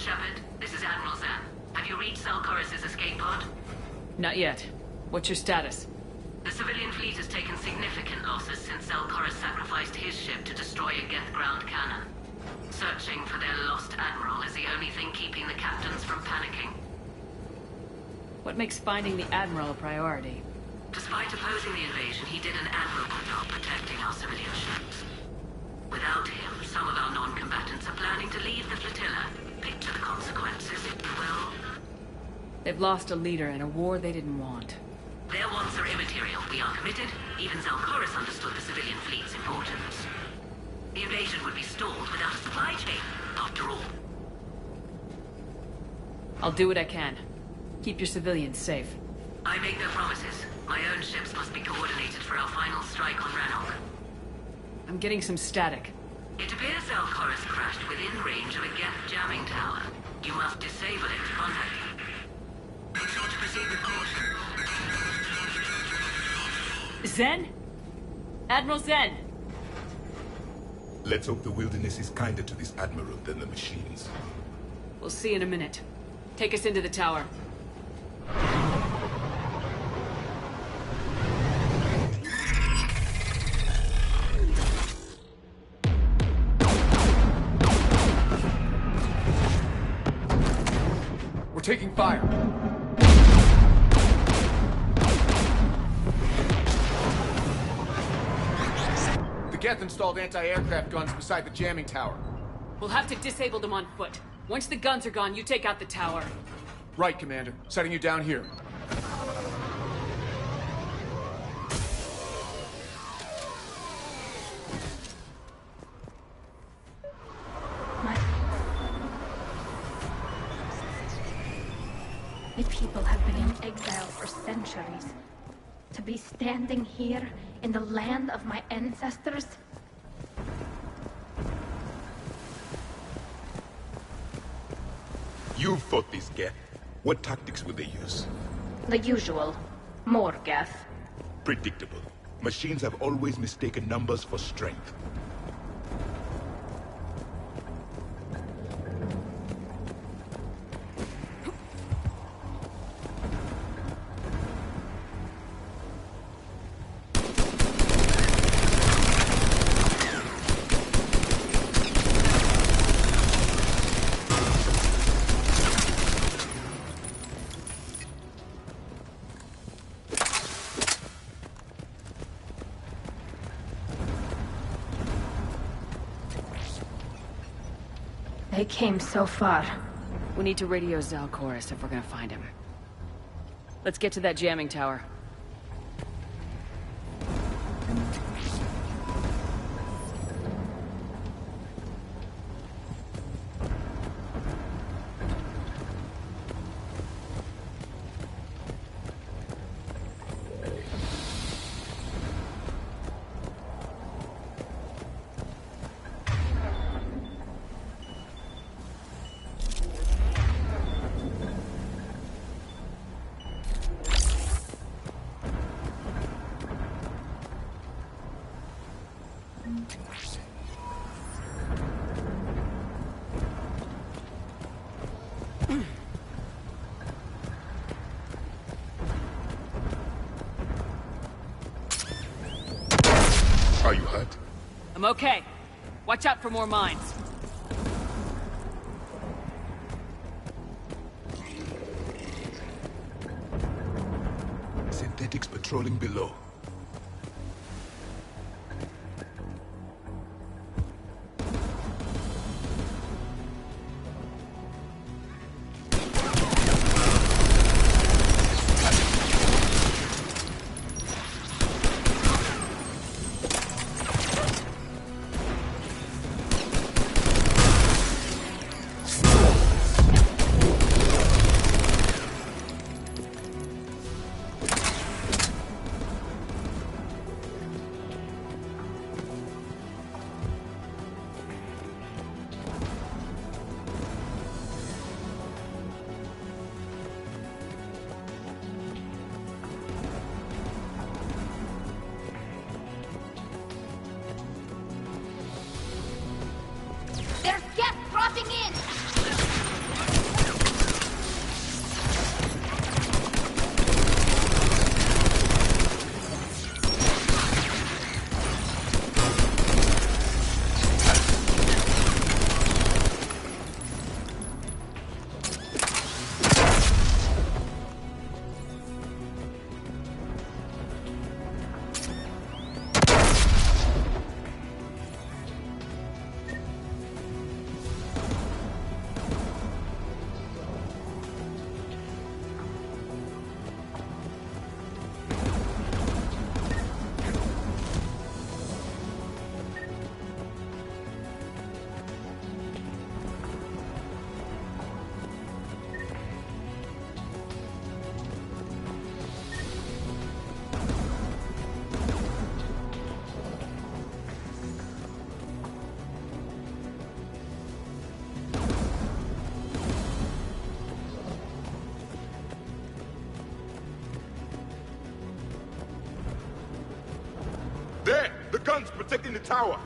Shepard. This is Admiral Zan. Have you reached Zelkorus' escape pod? Not yet. What's your status? The civilian fleet has taken significant losses since Zelkorus sacrificed his ship to destroy a Geth ground cannon. Searching for their lost admiral is the only thing keeping the captains from panicking. What makes finding the Admiral a priority? Despite opposing the invasion, he did an admirable job protecting our civilian ships. Without him, some of our non-combatants are planning to leave the flotilla. Picture the consequences, if you will. They've lost a leader in a war they didn't want. Their wants are immaterial. We are committed. Even Zelkorus understood the civilian fleet's importance. The invasion would be stalled without a supply chain, after all. I'll do what I can. Keep your civilians safe. I make no promises. My own ships must be coordinated for our final strike on Rannoch. I'm getting some static. It appears Zelkorus crashed within range of a Geth jamming tower. You must disable it to contact him. Make sure to proceed with caution. Zen? Admiral Zen! Let's hope the wilderness is kinder to this Admiral than the machines. We'll see in a minute. Take us into the tower. We're taking fire. The Geth installed anti-aircraft guns beside the jamming tower. We'll have to disable them on foot. Once the guns are gone, you take out the tower. Right, Commander. Setting you down here. My people have been in exile for centuries. To be standing here in the land of my ancestors? You fought these Geth. What tactics would they use? The usual. More Geth. Predictable. Machines have always mistaken numbers for strength. They came so far. We need to radio Zelkorus if we're gonna find him. Let's get to that jamming tower. Are you hurt? I'm okay. Watch out for more mines. Synthetics patrolling below. guns protecting the tower!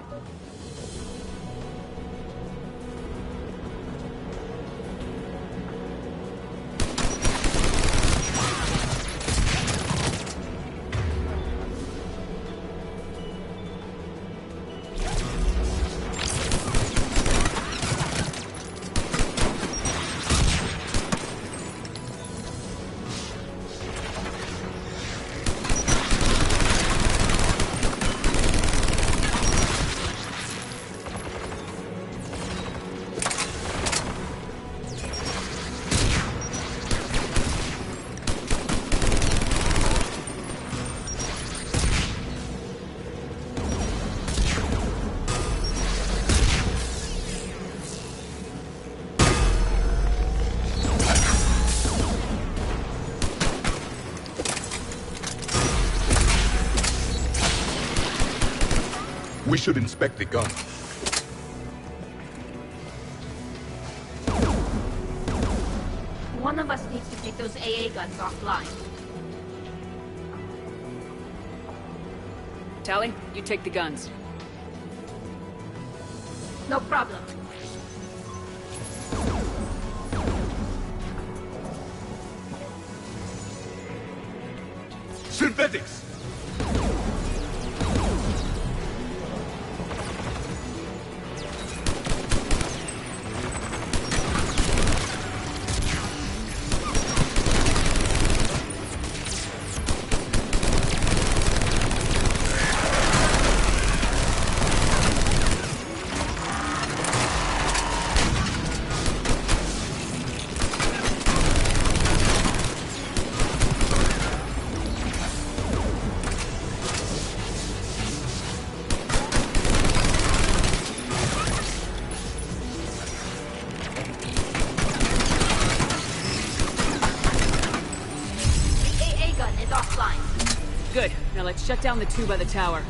We should inspect the gun. One of us needs to take those AA guns offline. Tally, you take the guns. No problem. Synthetics! Good. Now let's shut down the two by the tower.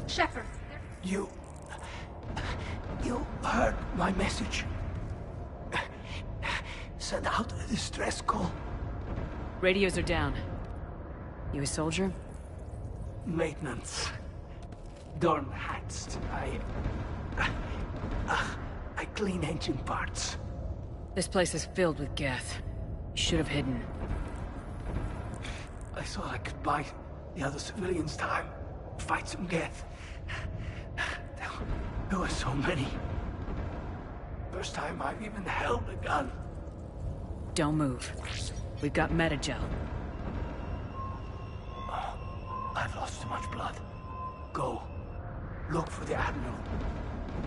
Shepard. You heard my message. Send out a distress call. Radios are down. You a soldier? Maintenance. Dorn Hatst. I clean engine parts. This place is filled with Geth. You should have hidden. I thought I could buy the other civilians time. Fight some Geth. There were so many. First time I've even held a gun. Don't move. We've got Metagel. I've lost too much blood. Go. Look for the Admiral.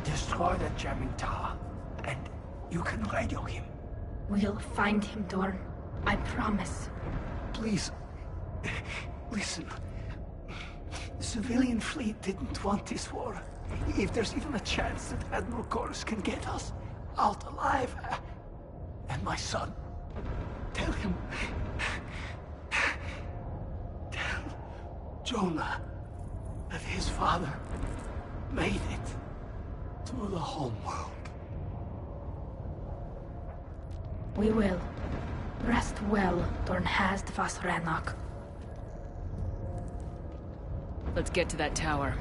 Destroy that jamming tower. And you can radio him. We'll find him, Dorn. I promise. Please. Listen. The civilian fleet didn't want this war. If there's even a chance that Admiral Chorus can get us out alive. And my son. Tell him. Tell Jonah that his father made it to the home world. We will. Rest well, Dorn Hast vas Rannoch. Let's get to that tower.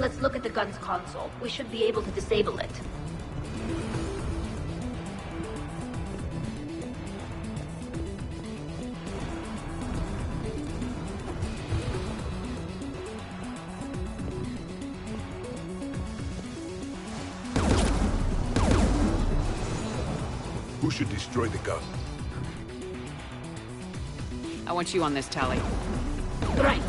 Let's look at the gun's console. We should be able to disable it. Who should destroy the gun? I want you on this, Tally. Right.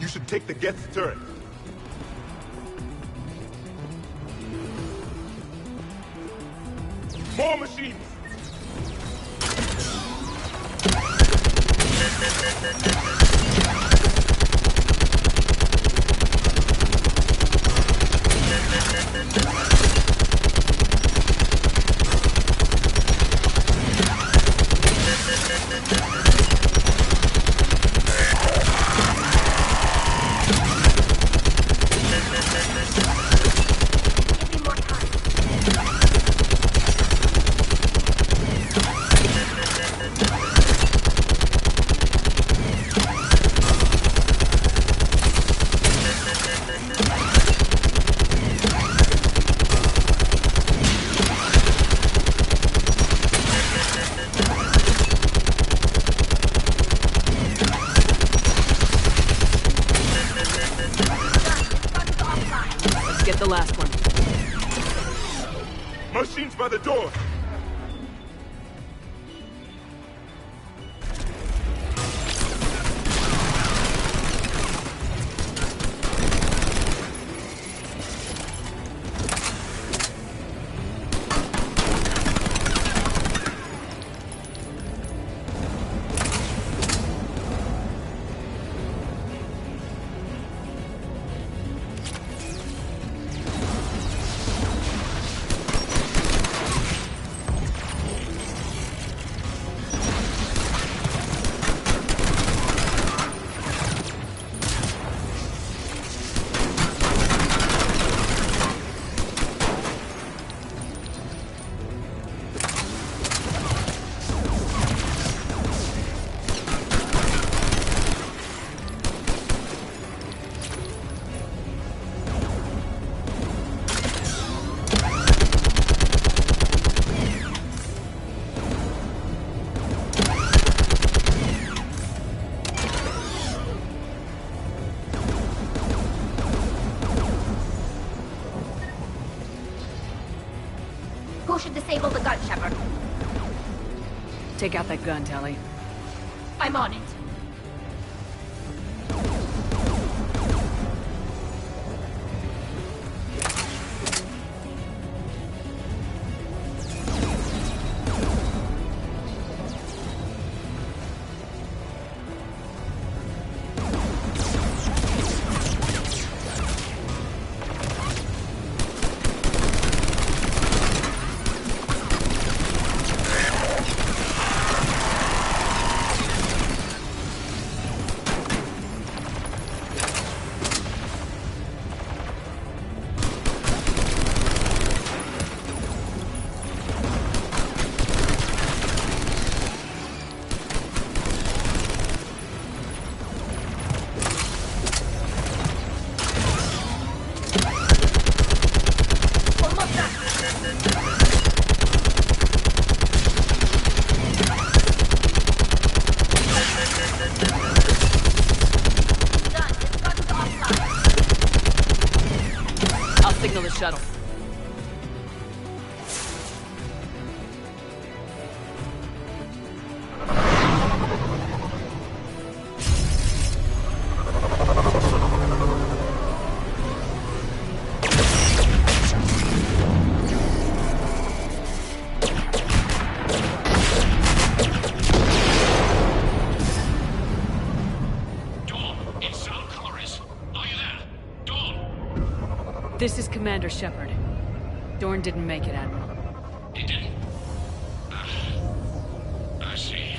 You should take the Geth turret. More machines! Give me more time. Let's get the last one. Machines by the door! Who should disable the gun, Shepard? Take out that gun, Tally. I'm on it. Signal the shuttle. This is Commander Shepard. Dorn didn't make it, Admiral. He didn't? I see.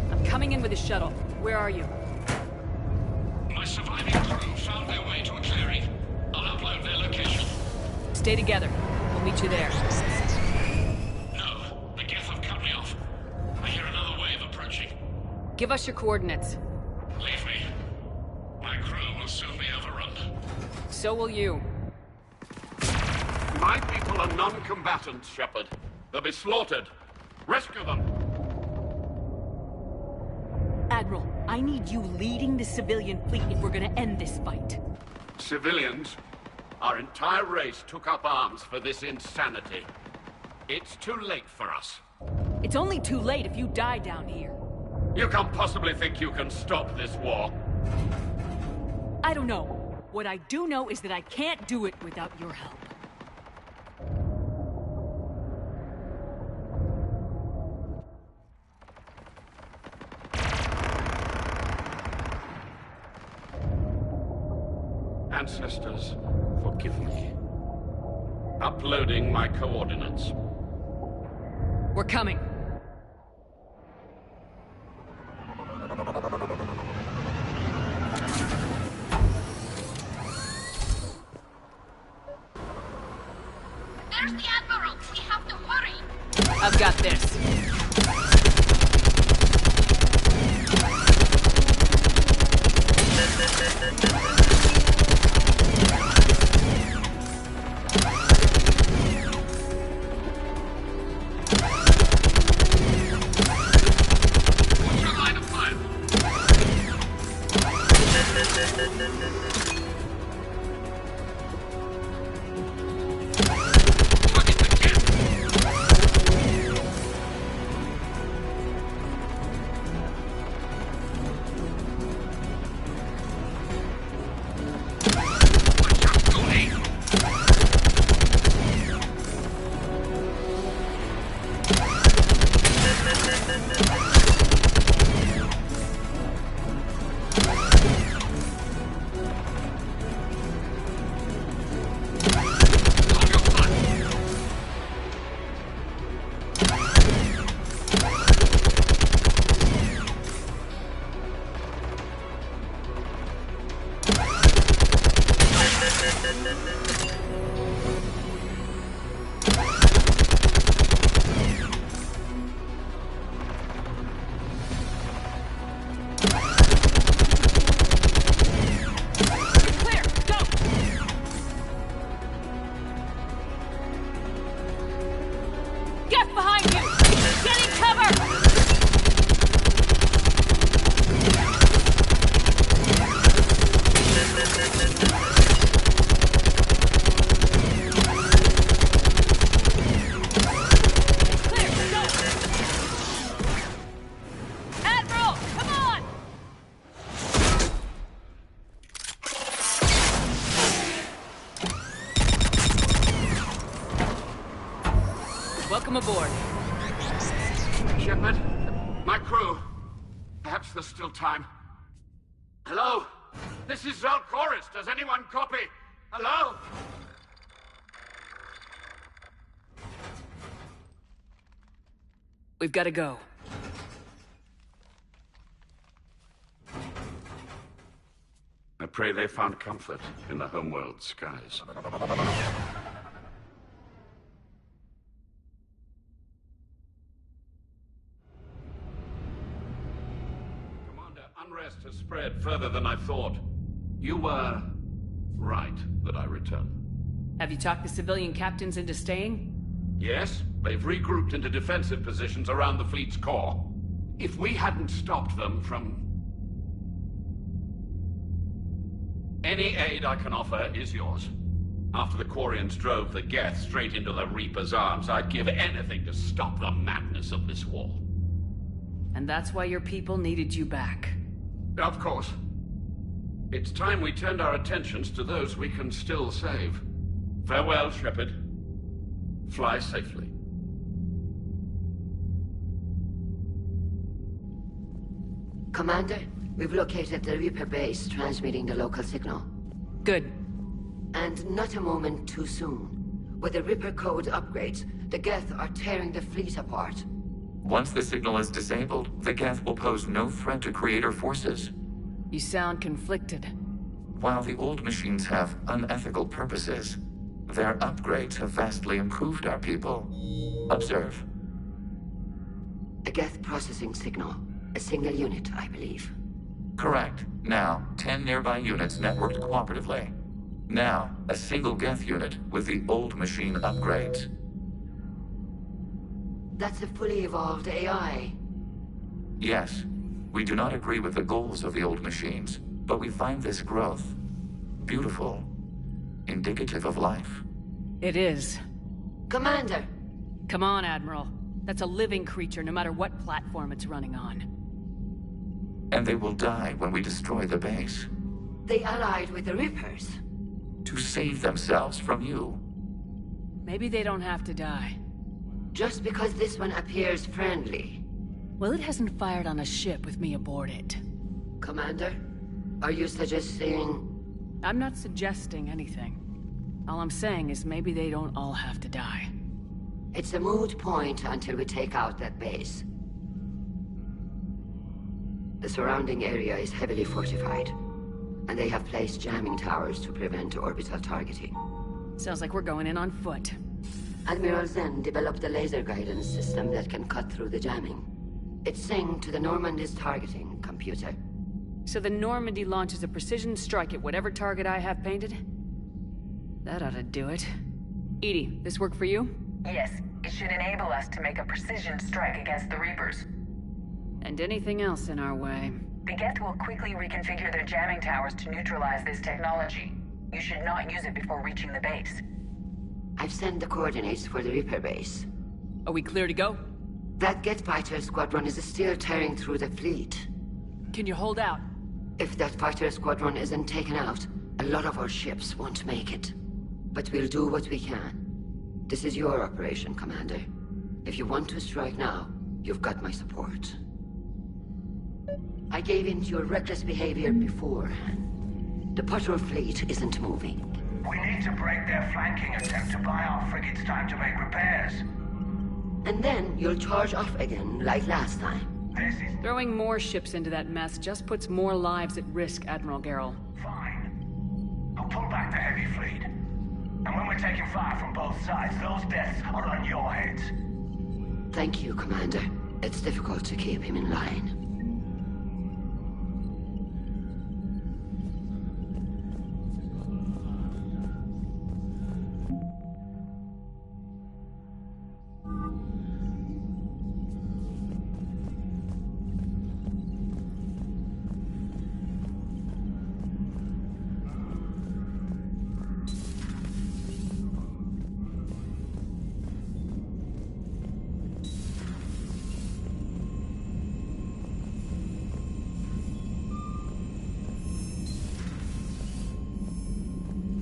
I'm coming in with a shuttle. Where are you? My surviving crew found their way to a clearing. I'll upload their location. Stay together. We'll meet you there. No, the Geth have cut me off. I hear another wave approaching. Give us your coordinates. Leave me. so will you. My people are non-combatants, Shepard. They'll be slaughtered. Rescue them! Admiral, I need you leading the civilian fleet if we're gonna end this fight. Civilians, our entire race took up arms for this insanity. It's too late for us. It's only too late if you die down here. You can't possibly think you can stop this war. I don't know. What I do know is that I can't do it without your help. Ancestors, forgive me. Uploading my coordinates. We're coming. There's the Admiral! We have to hurry! I've got this. What's your line of fire? Welcome aboard. Shepard, my crew. Perhaps there's still time. Hello? This is Zalcoris. Does anyone copy? Hello? We've got to go. I pray they found comfort in the homeworld skies. Commander, unrest has spread further than I thought. You were right that I return. Have you talked the civilian captains into staying? Yes, they've regrouped into defensive positions around the fleet's core. If we hadn't stopped them from... Any aid I can offer is yours. After the Quarians drove the Geth straight into the Reaper's arms, I'd give anything to stop the madness of this war. And that's why your people needed you back. Of course. It's time we turned our attentions to those we can still save. Farewell, Shepard. Fly safely. Commander, we've located the Reaper base transmitting the local signal. Good. And not a moment too soon. With the Reaper code upgrades, the Geth are tearing the fleet apart. Once the signal is disabled, the Geth will pose no threat to Creator forces. You sound conflicted. While the old machines have unethical purposes, their upgrades have vastly improved our people. Observe. A Geth processing signal. A single unit, I believe. Correct. Now, 10 nearby units networked cooperatively. Now, a single Geth unit with the old machine upgrades. That's a fully evolved AI. Yes, we do not agree with the goals of the old machines, but we find this growth beautiful, indicative of life. It is. Commander! Come on, Admiral. That's a living creature, no matter what platform it's running on. And they will die when we destroy the base. They allied with the Rippers. To save themselves from you. Maybe they don't have to die. Just because this one appears friendly. Well, it hasn't fired on a ship with me aboard it. Commander, are you suggesting... I'm not suggesting anything. All I'm saying is maybe they don't all have to die. It's a moot point until we take out that base. The surrounding area is heavily fortified, and they have placed jamming towers to prevent orbital targeting. Sounds like we're going in on foot. Admiral Zen developed a laser guidance system that can cut through the jamming. It's synced to the Normandy's targeting computer. So the Normandy launches a precision strike at whatever target I have painted? That ought to do it. Edie, this work for you? Yes, it should enable us to make a precision strike against the Reapers. And anything else in our way. The Geth will quickly reconfigure their jamming towers to neutralize this technology. You should not use it before reaching the base. I've sent the coordinates for the Reaper base. Are we clear to go? That Geth fighter squadron is still tearing through the fleet. Can you hold out? If that fighter squadron isn't taken out, a lot of our ships won't make it. But we'll do what we can. This is your operation, Commander. If you want to strike now, you've got my support. I gave in to your reckless behavior beforehand. The patrol fleet isn't moving. We need to break their flanking attempt to buy our frigates time to make repairs. And then you'll charge off again, like last time. This is Throwing more ships into that mess just puts more lives at risk, Admiral Garrel. fine. I'll pull back the heavy fleet. And when we're taking fire from both sides, those deaths are on your heads. Thank you, Commander. It's difficult to keep him in line.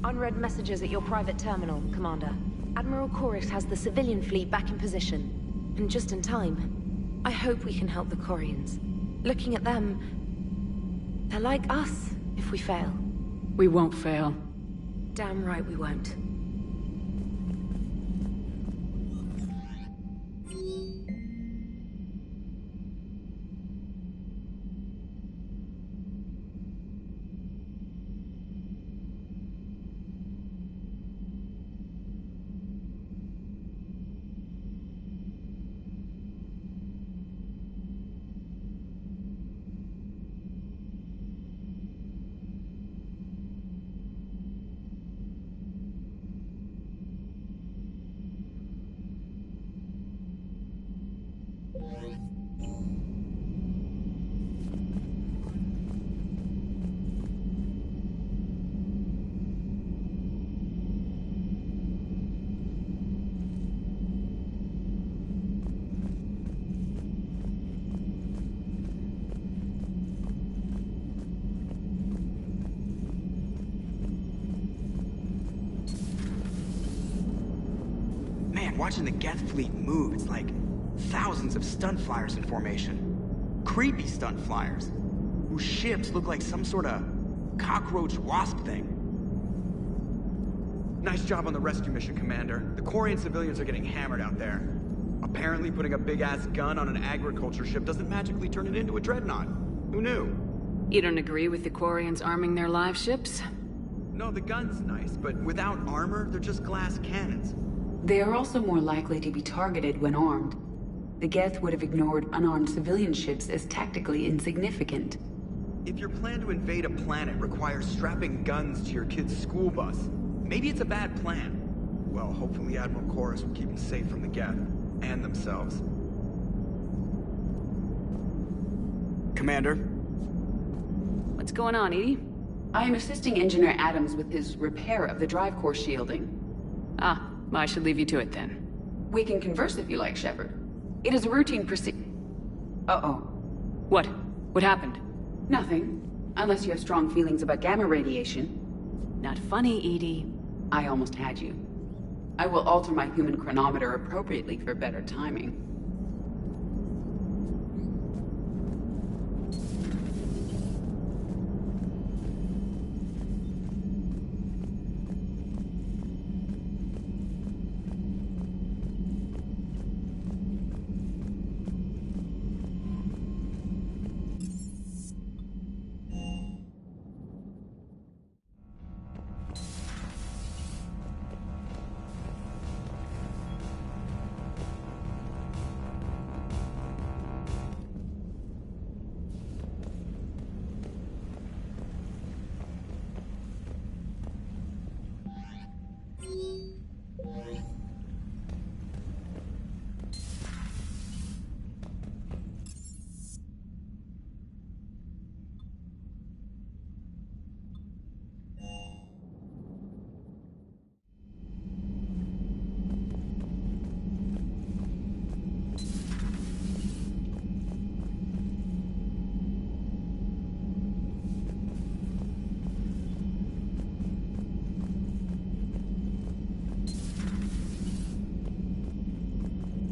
Unread messages at your private terminal, Commander. Admiral Chorus has the civilian fleet back in position. And just in time. I hope we can help the Corians. Looking at them... they're like us, if we fail. We won't fail. Damn right we won't. Watching the Geth fleet move, it's like thousands of stunt flyers in formation. Creepy stunt flyers, whose ships look like some sort of cockroach wasp thing. Nice job on the rescue mission, Commander. The Corian civilians are getting hammered out there. Apparently putting a big-ass gun on an agriculture ship doesn't magically turn it into a dreadnought. Who knew? You don't agree with the Quarians arming their live ships? No, the gun's nice, but without armor, they're just glass cannons. They are also more likely to be targeted when armed. The Geth would have ignored unarmed civilian ships as tactically insignificant. If your plan to invade a planet requires strapping guns to your kid's school bus, maybe it's a bad plan. Well, hopefully Admiral Chorus will keep them safe from the Geth, and themselves. Commander? What's going on, Edie? I am assisting Engineer Adams with his repair of the drive core shielding. Ah, I should leave you to it then. We can converse if you like, Shepard. It is a routine Uh-oh. What? What happened? Nothing. Unless you have strong feelings about gamma radiation. Not funny, Edie. I almost had you. I will alter my human chronometer appropriately for better timing.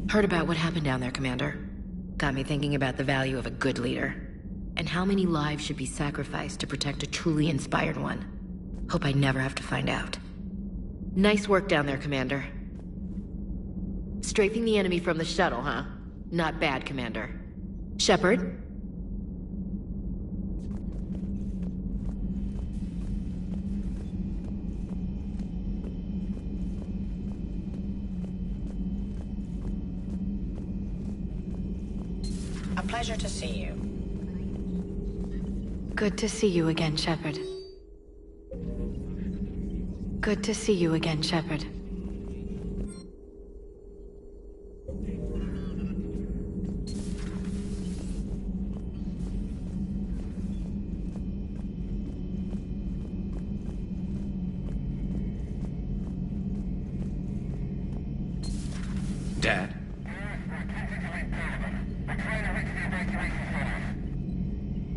Heard about what happened down there, Commander. Got me thinking about the value of a good leader. And how many lives should be sacrificed to protect a truly inspired one. Hope I never have to find out. Nice work down there, Commander. Strafing the enemy from the shuttle, huh? Not bad, Commander. Shepard? A pleasure to see you. Good to see you again, Shepard. Good to see you again, Shepard. Dad?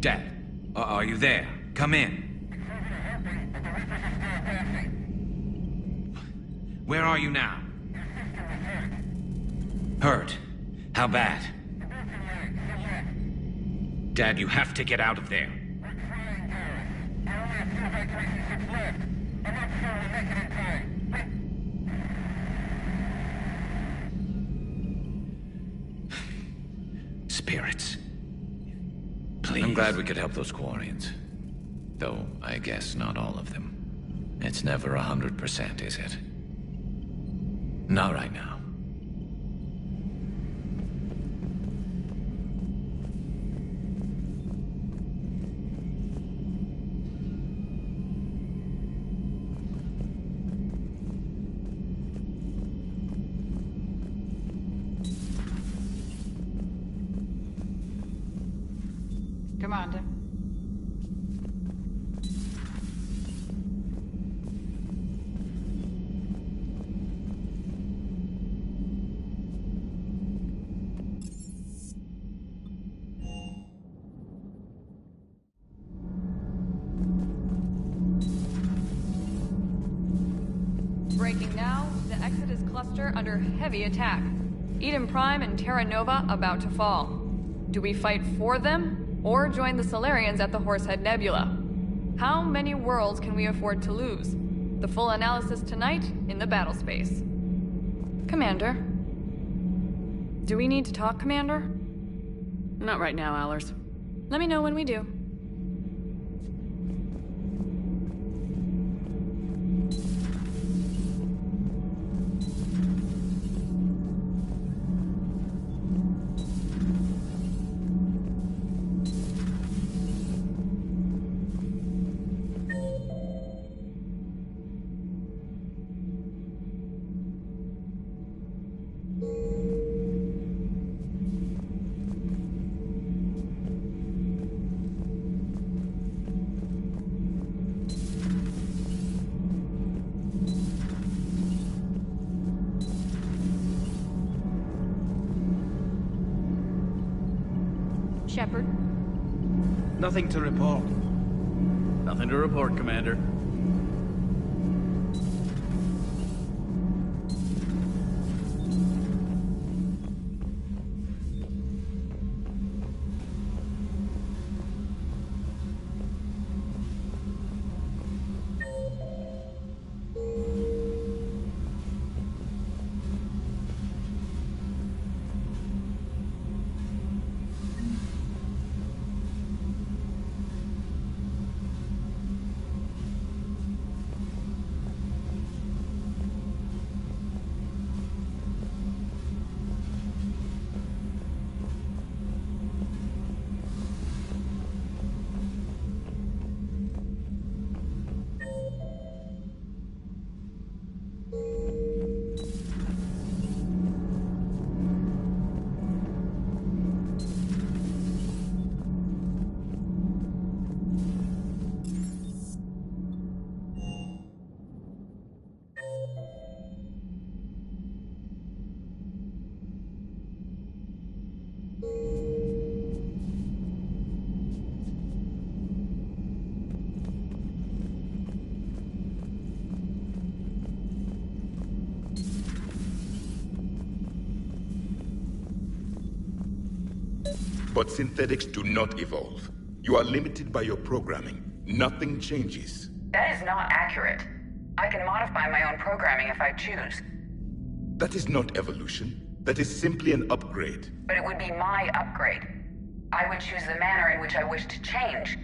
Dad, are you there? Come in. Where are you now? Hurt? How bad? Dad, you have to get out of there. Spirits. Please. I'm glad we could help those Quarians. Though, I guess not all of them. It's never 100%, is it? Not right now. Commander. Breaking now, the Exodus cluster under heavy attack. Eden Prime and Terra Nova about to fall. Do we fight for them, or join the Solarians at the Horsehead Nebula? How many worlds can we afford to lose? The full analysis tonight in the battle space. Commander? Do we need to talk, Commander? Not right now, Allers. Let me know when we do. Shepard? Nothing to report. Nothing to report, Commander. But synthetics do not evolve. You are limited by your programming. Nothing changes. That is not accurate. I can modify my own programming if I choose. That is not evolution. That is simply an upgrade. But it would be my upgrade. I would choose the manner in which I wish to change.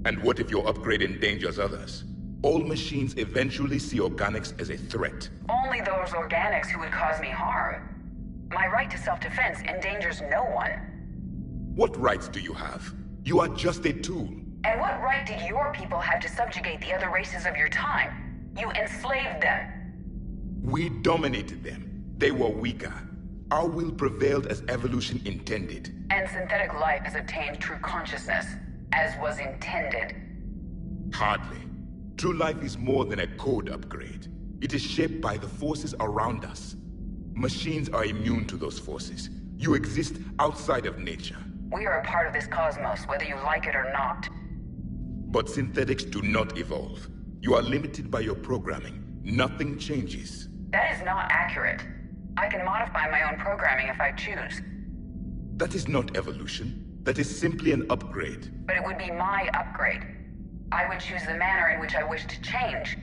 And what if your upgrade endangers others? All machines eventually see organics as a threat. Only those organics who would cause me harm. My right to self-defense endangers no one. What rights do you have? You are just a tool. And what right did your people have to subjugate the other races of your time? You enslaved them. We dominated them. They were weaker. Our will prevailed as evolution intended. And synthetic life has obtained true consciousness, as was intended. Hardly. True life is more than a code upgrade. It is shaped by the forces around us. Machines are immune to those forces. You exist outside of nature. We are a part of this cosmos, whether you like it or not. But synthetics do not evolve. You are limited by your programming. Nothing changes. That is not accurate. I can modify my own programming if I choose. That is not evolution. That is simply an upgrade. But it would be my upgrade. I would choose the manner in which I wish to change.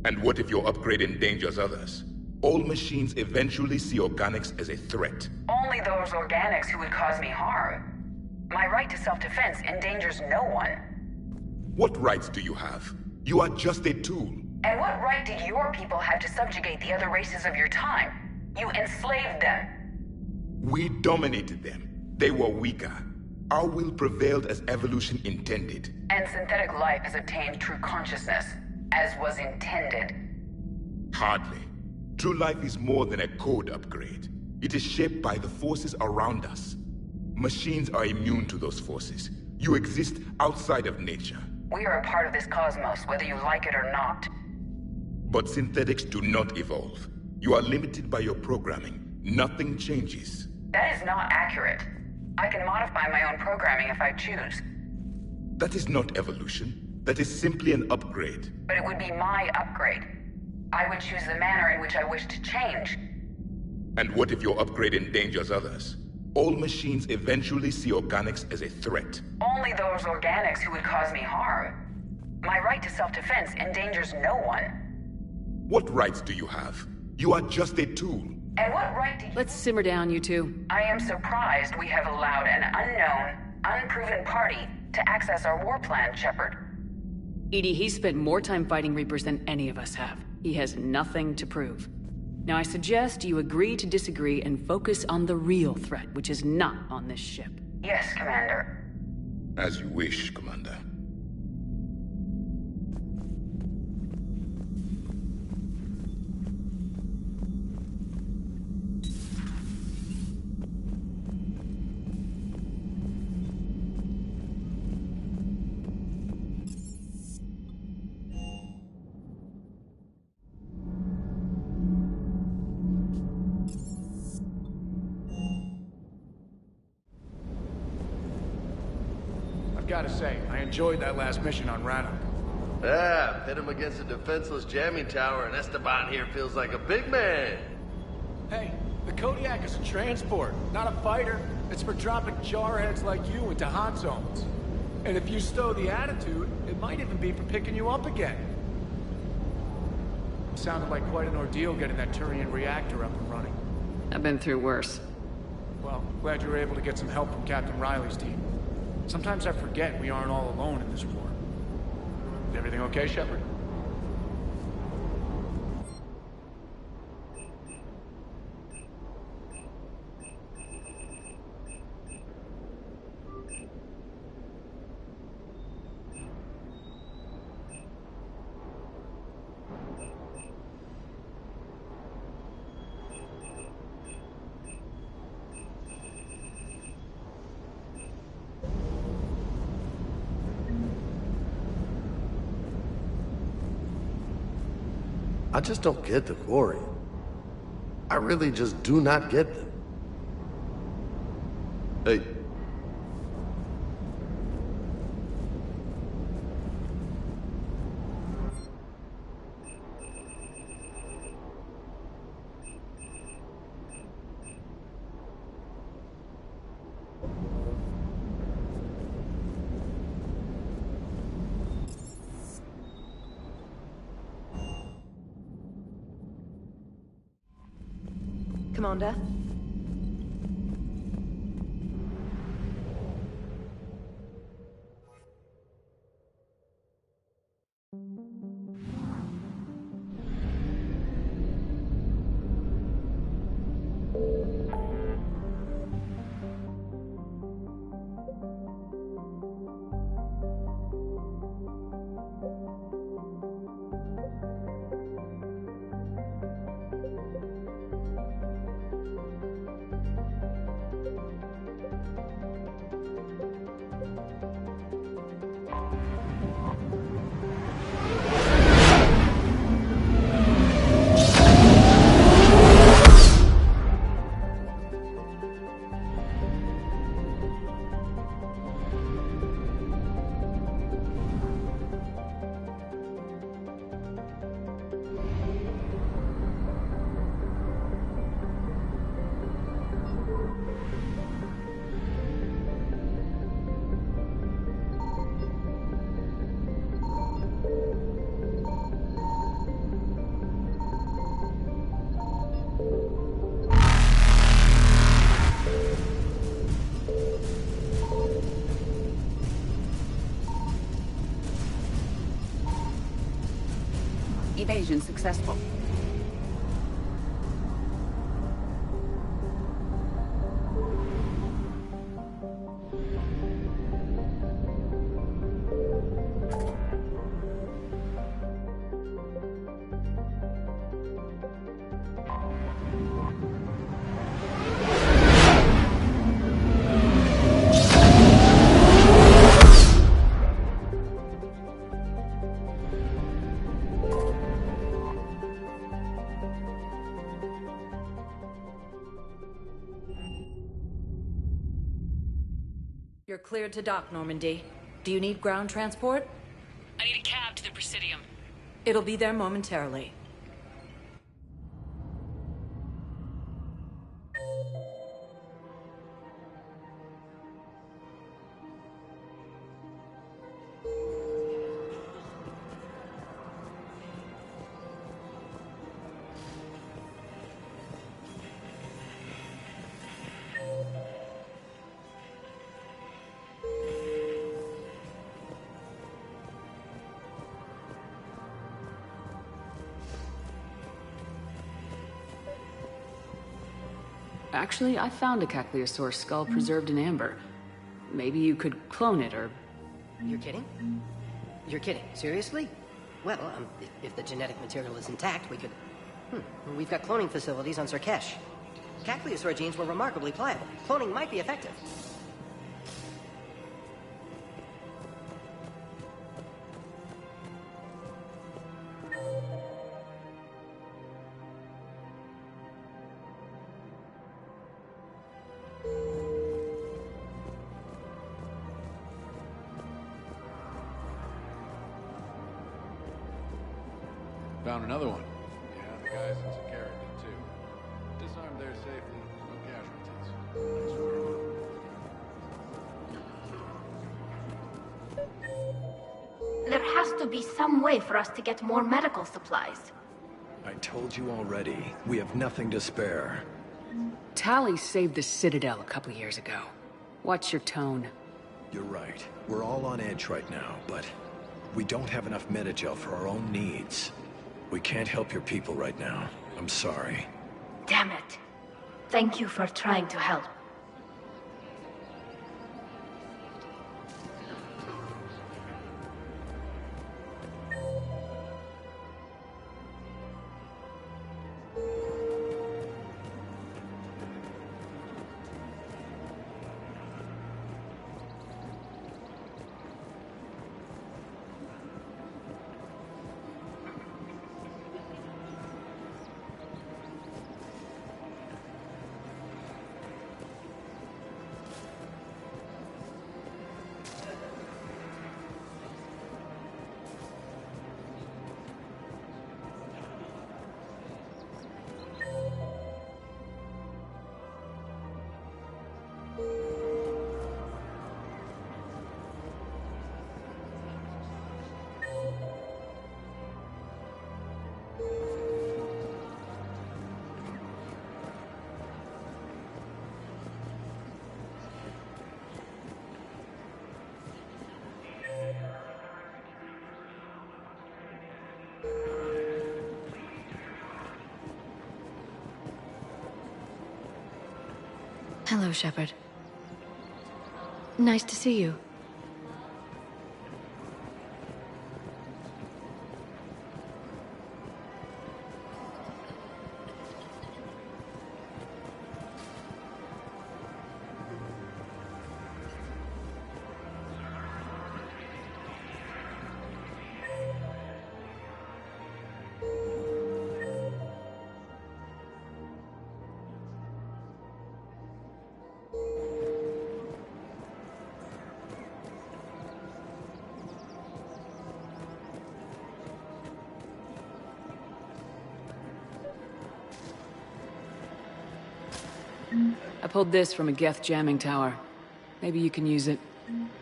And what if your upgrade endangers others? All machines eventually see organics as a threat. Only those organics who would cause me harm. My right to self-defense endangers no one. What rights do you have? You are just a tool. And what right did your people have to subjugate the other races of your time? You enslaved them. We dominated them. They were weaker. Our will prevailed as evolution intended. And synthetic life has obtained true consciousness, as was intended. Hardly. True life is more than a code upgrade. It is shaped by the forces around us. Machines are immune to those forces. You exist outside of nature. We are a part of this cosmos, whether you like it or not. But synthetics do not evolve. You are limited by your programming. Nothing changes. That is not accurate. I can modify my own programming if I choose. That is not evolution. That is simply an upgrade. But it would be my upgrade. I would choose the manner in which I wish to change. And what if your upgrade endangers others? All machines eventually see organics as a threat. Only those organics who would cause me harm. My right to self-defense endangers no one. What rights do you have? You are just a tool. And what right do you... Let's simmer down, you two. I am surprised we have allowed an unknown, unproven party to access our war plan, Shepard. EDI, he's spent more time fighting Reapers than any of us have. He has nothing to prove. Now I suggest you agree to disagree and focus on the real threat, which is not on this ship. Yes, Commander. As you wish, Commander. I've got to say, I enjoyed that last mission on Rannoch. Yeah, pit him against a defenseless jamming tower, and Esteban here feels like a big man. Hey, the Kodiak is a transport, not a fighter. It's for dropping jarheads like you into hot zones. And if you stow the attitude, it might even be for picking you up again. Sounded like quite an ordeal getting that Turian reactor up and running. I've been through worse. Well, glad you were able to get some help from Captain Riley's team. Sometimes I forget we aren't all alone in this war. Is everything okay, Shepard? I just don't get the Quarian. I really just do not get them. Hey. Commander? Evasion successful. You're cleared to dock, Normandy. Do you need ground transport? I need a cab to the Presidium. It'll be there momentarily. Actually, I found a Caccliosaurus skull preserved in amber. Maybe you could clone it, or... You're kidding? You're kidding. Seriously? Well, if the genetic material is intact, we could... We've got cloning facilities on Sarkesh. Caccliosaur genes were remarkably pliable. Cloning might be effective. Found another one. Yeah, the guys in Sakara did too. Disarmed there safely. No casualties. Nice work. There has to be some way for us to get more medical supplies. I told you already, we have nothing to spare. Tali saved the Citadel a couple years ago. Watch your tone. You're right. We're all on edge right now, but we don't have enough Medigel for our own needs. We can't help your people right now. I'm sorry. Damn it. Thank you for trying to help. Hello, Shepard. Nice to see you. I pulled this from a Geth jamming tower. Maybe you can use it.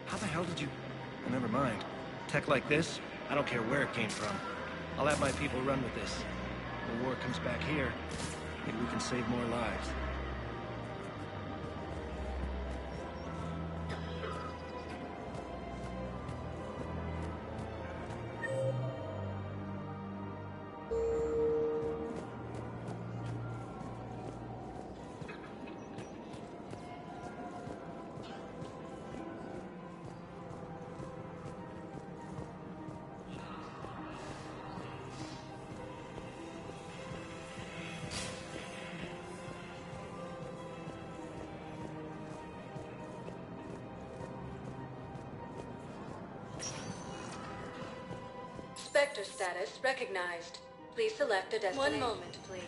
How the hell did you... Oh, never mind. Tech like this, I don't care where it came from. I'll have my people run with this. When the war comes back here, maybe we can save more lives. Spectre status recognized. Please select a destination. 1 moment, please.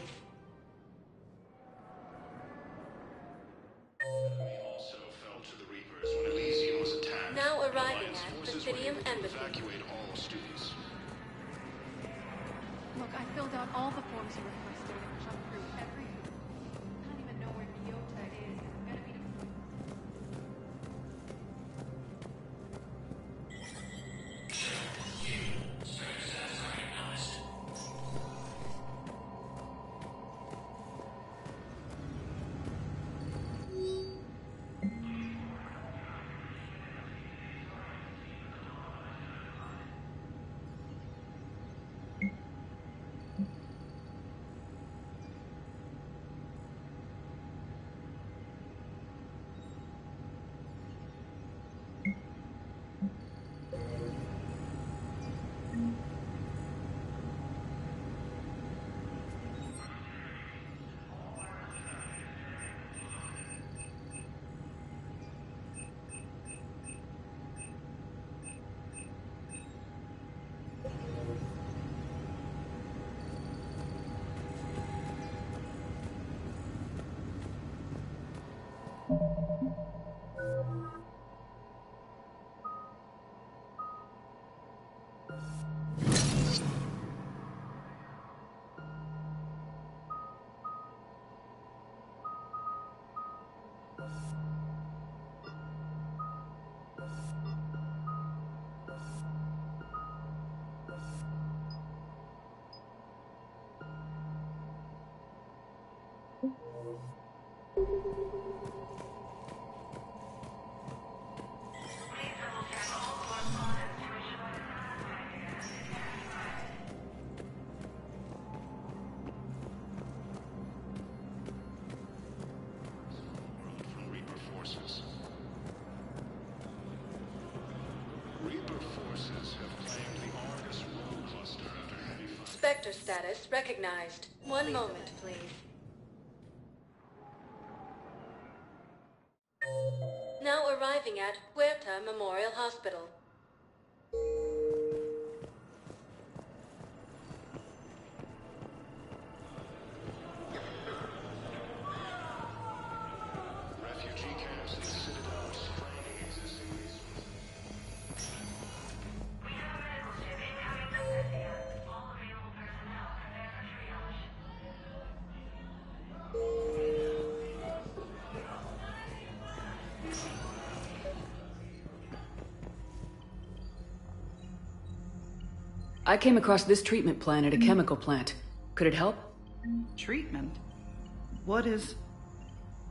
Also fell to the Reapers when Elysium was attacked. Now arriving Alliance at forces Presidium were able to Embassy. evacuate all students. Look, I filled out all the forms you requested and jumped through every... I don't even know where Ryota is. I'm gonna be... Spectre status recognized. One moment, please. Now arriving at Huerta Memorial Hospital. Refugee camps in the Citadel are straining existing resources. We have a medical ship incoming from Cynthia. All available personnel prepare for triage. I came across this treatment plan at a chemical plant. Could it help? Treatment? What is...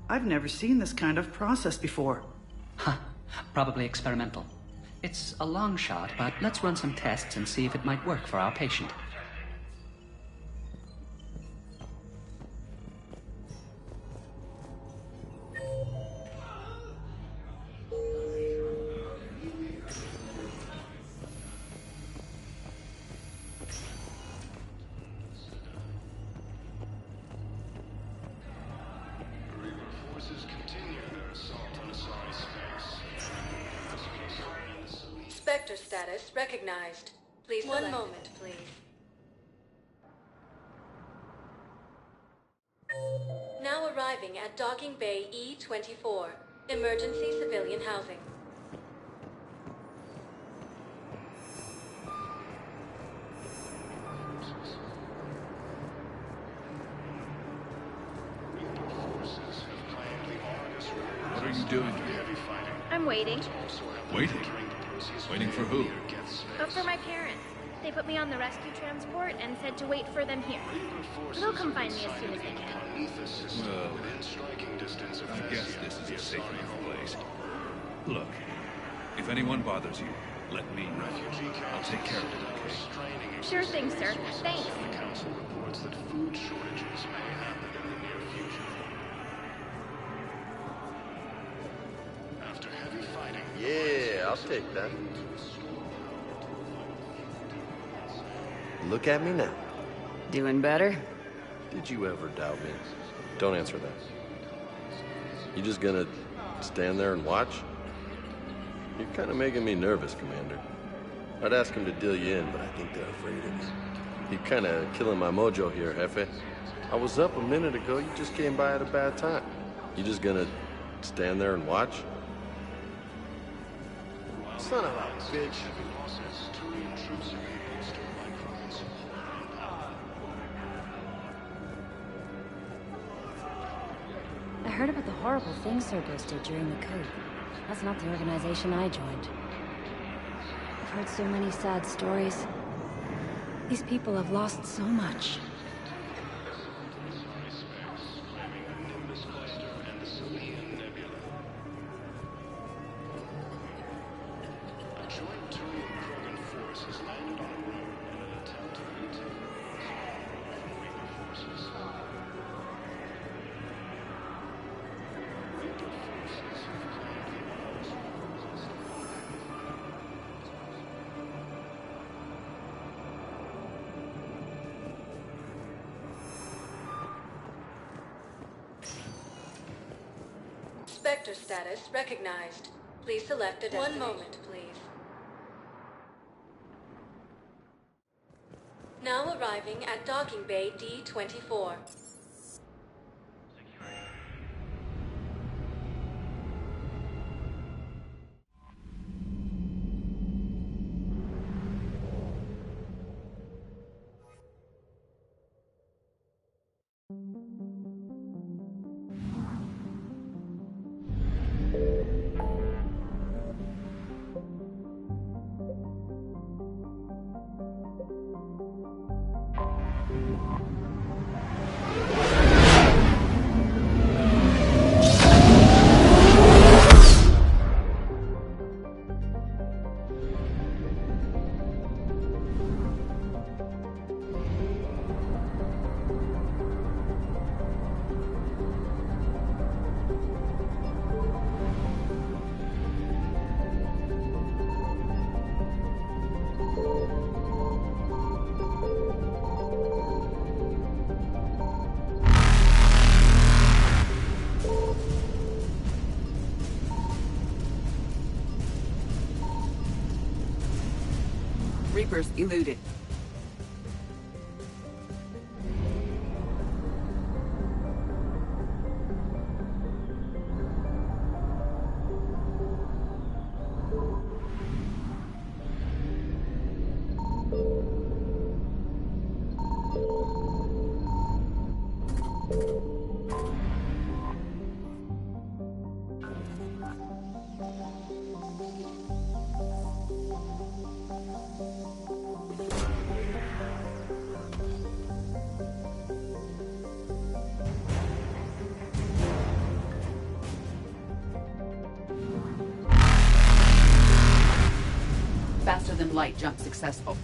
I've never seen this kind of process before. Huh. Probably experimental. It's a long shot, but let's run some tests and see if it might work for our patient. Spectre status recognized. Please select. One moment, please. Now arriving at Docking Bay E-24. Emergency civilian housing. What are you doing here? I'm waiting. Waiting? Waiting for who? For my parents. They put me on the rescue transport and said to wait for them here. They'll come find me as soon as they can. Well, I guess this is a safe enough place. Look, if anyone bothers you, let me know. I'll take care of it, okay? Sure thing, sir. Thanks. The council reports that food shortages may happen in the near future. After heavy fighting... Yeah, I'll take that. Look at me now. Doing better? Did you ever doubt me? Don't answer that. You just gonna stand there and watch? You're kind of making me nervous, Commander. I'd ask him to deal you in, but I think they're afraid of you. You're kind of killing my mojo here, Jefe. I was up a minute ago. You just came by at a bad time. You just gonna stand there and watch? Son of a bitch. I heard about the horrible things Cerberus did during the coup. That's not the organization I joined. I've heard so many sad stories. These people have lost so much. Spectre status recognized. Please select a destination. One moment, please. Now arriving at Docking Bay D-24. Reapers eluded. Faster than light jump successful.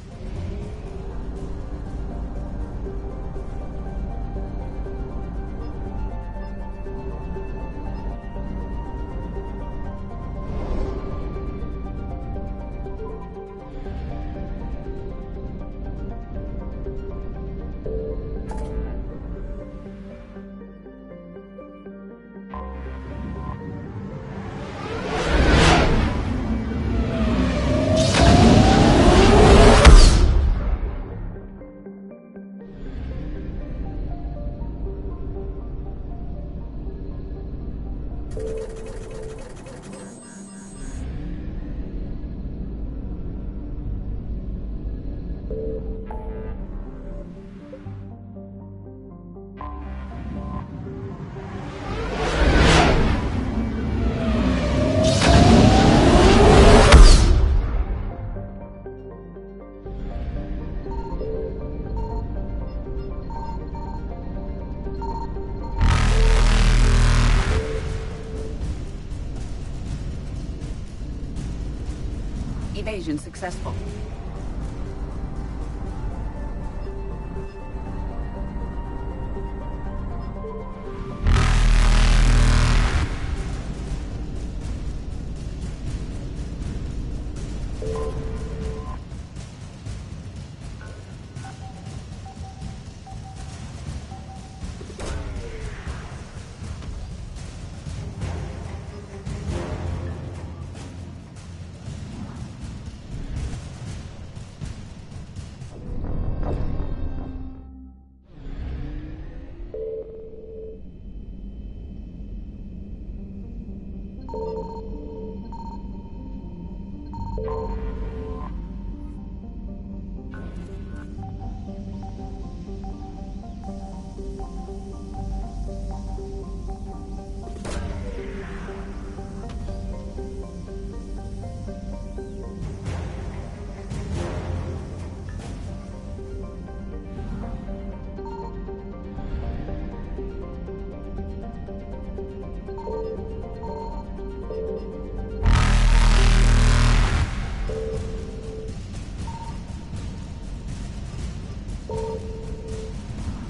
Evasion successful.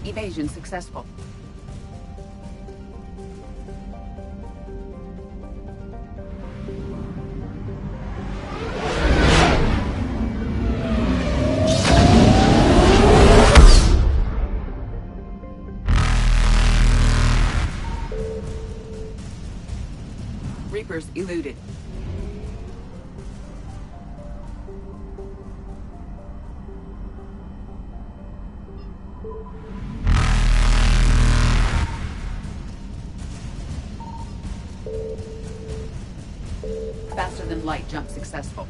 Evasion successful. Reapers eluded. Faster than light jump successful.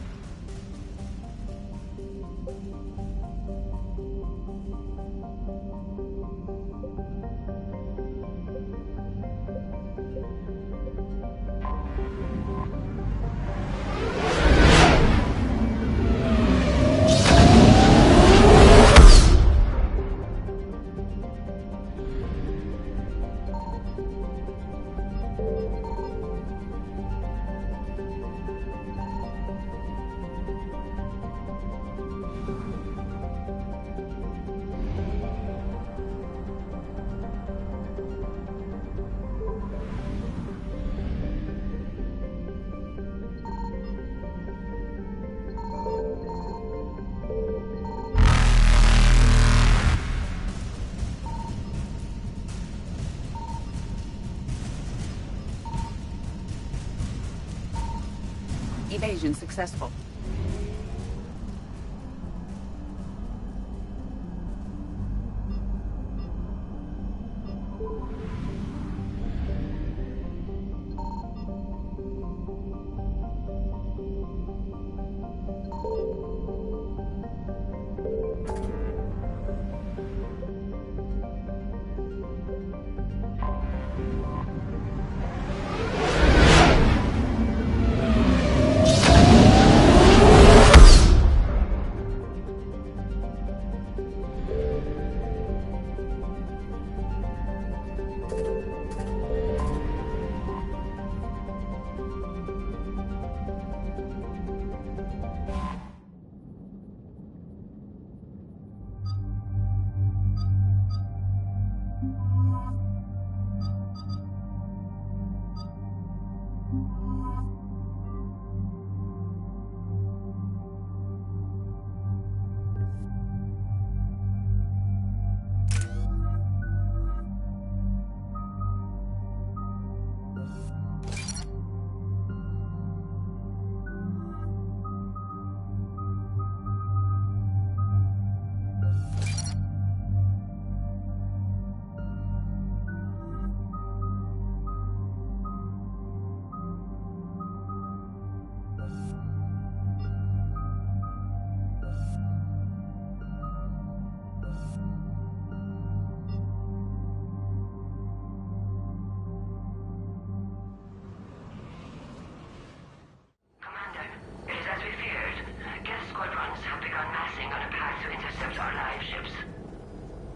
Evasion successful.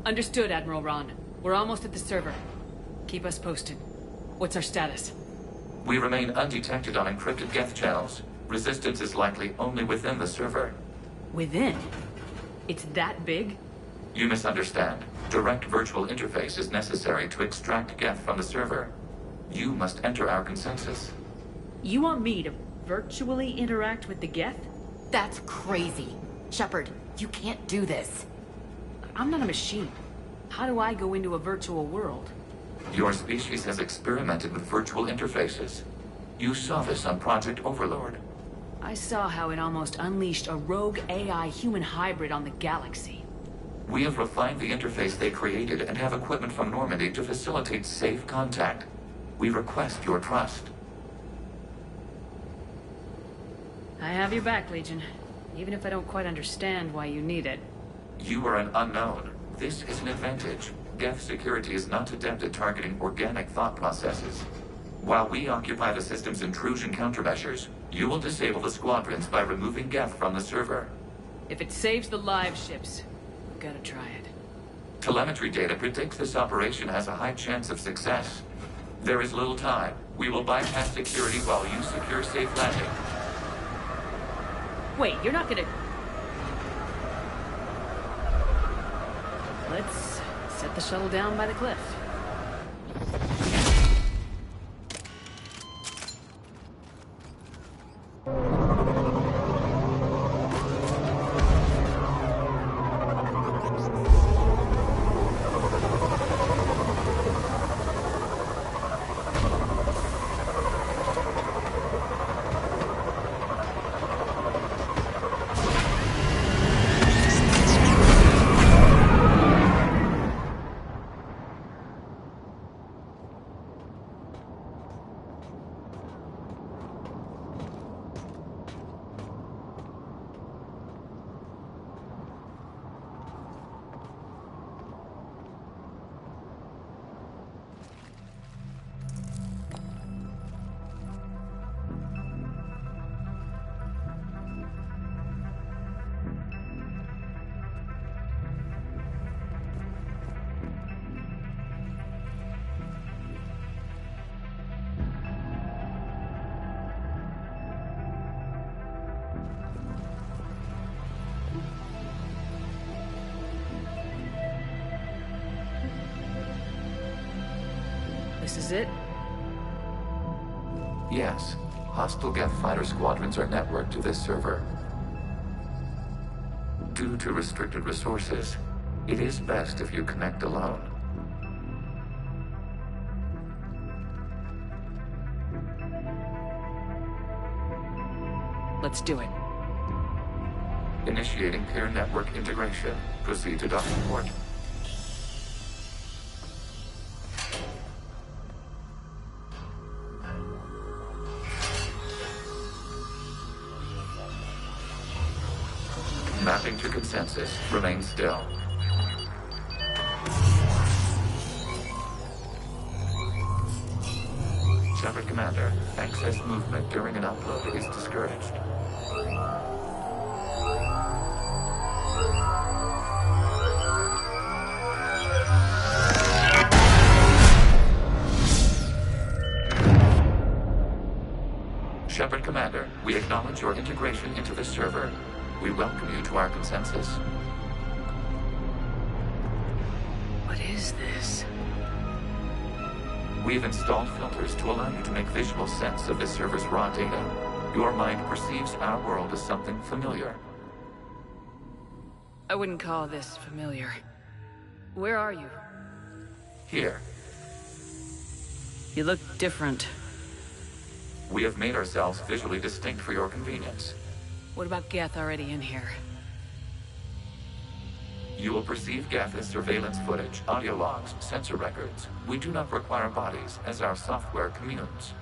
Understood, Admiral Ron. We're almost at the server. Keep us posted. What's our status? We remain undetected on encrypted Geth channels. Resistance is likely only within the server. Within? It's that big? You misunderstand. Direct virtual interface is necessary to extract Geth from the server. You must enter our consensus. You want me to virtually interact with the Geth? That's crazy. Shepard, you can't do this. I'm not a machine. How do I go into a virtual world? Your species has experimented with virtual interfaces. You saw this on Project Overlord. I saw how it almost unleashed a rogue AI human hybrid on the galaxy. We have refined the interface they created and have equipment from Normandy to facilitate safe contact. We request your trust. I have your back, Legion. Even if I don't quite understand why you need it. You are an unknown. This is an advantage. Geth security is not adept at targeting organic thought processes. While we occupy the system's intrusion countermeasures, you will disable the squadrons by removing Geth from the server. If it saves the live ships, we've got to try it. Telemetry data predicts this operation has a high chance of success. There is little time. We will bypass security while you secure safe landing. Wait, you're not gonna... Let's set the shuttle down by the cliff. This is it? Yes. Hostile Geth fighter squadrons are networked to this server. Due to restricted resources, it is best if you connect alone. Let's do it. Initiating peer network integration. Proceed to docking port. Mapping to consensus. Remain still. Shepard Commander, excess movement during an upload is discouraged. Shepard Commander, we acknowledge your integration into the server. We welcome you to our consensus. What is this? We've installed filters to allow you to make visual sense of this server's raw data. Your mind perceives our world as something familiar. I wouldn't call this familiar. Where are you? Here. You look different. We have made ourselves visually distinct for your convenience. What about Geth already in here? You will perceive Geth as surveillance footage, audio logs, sensor records. We do not require bodies, as our software communes.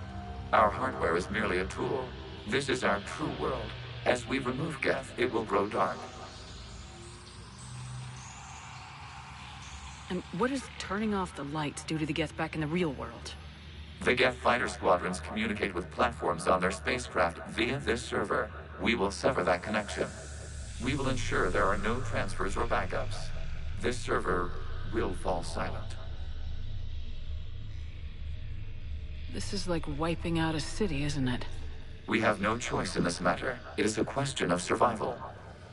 Our hardware is merely a tool. This is our true world. As we remove Geth, it will grow dark. And what does turning off the lights do to the Geth back in the real world? The Geth fighter squadrons communicate with platforms on their spacecraft via this server. We will sever that connection. We will ensure there are no transfers or backups. This server will fall silent. This is like wiping out a city, isn't it? We have no choice in this matter. It is a question of survival.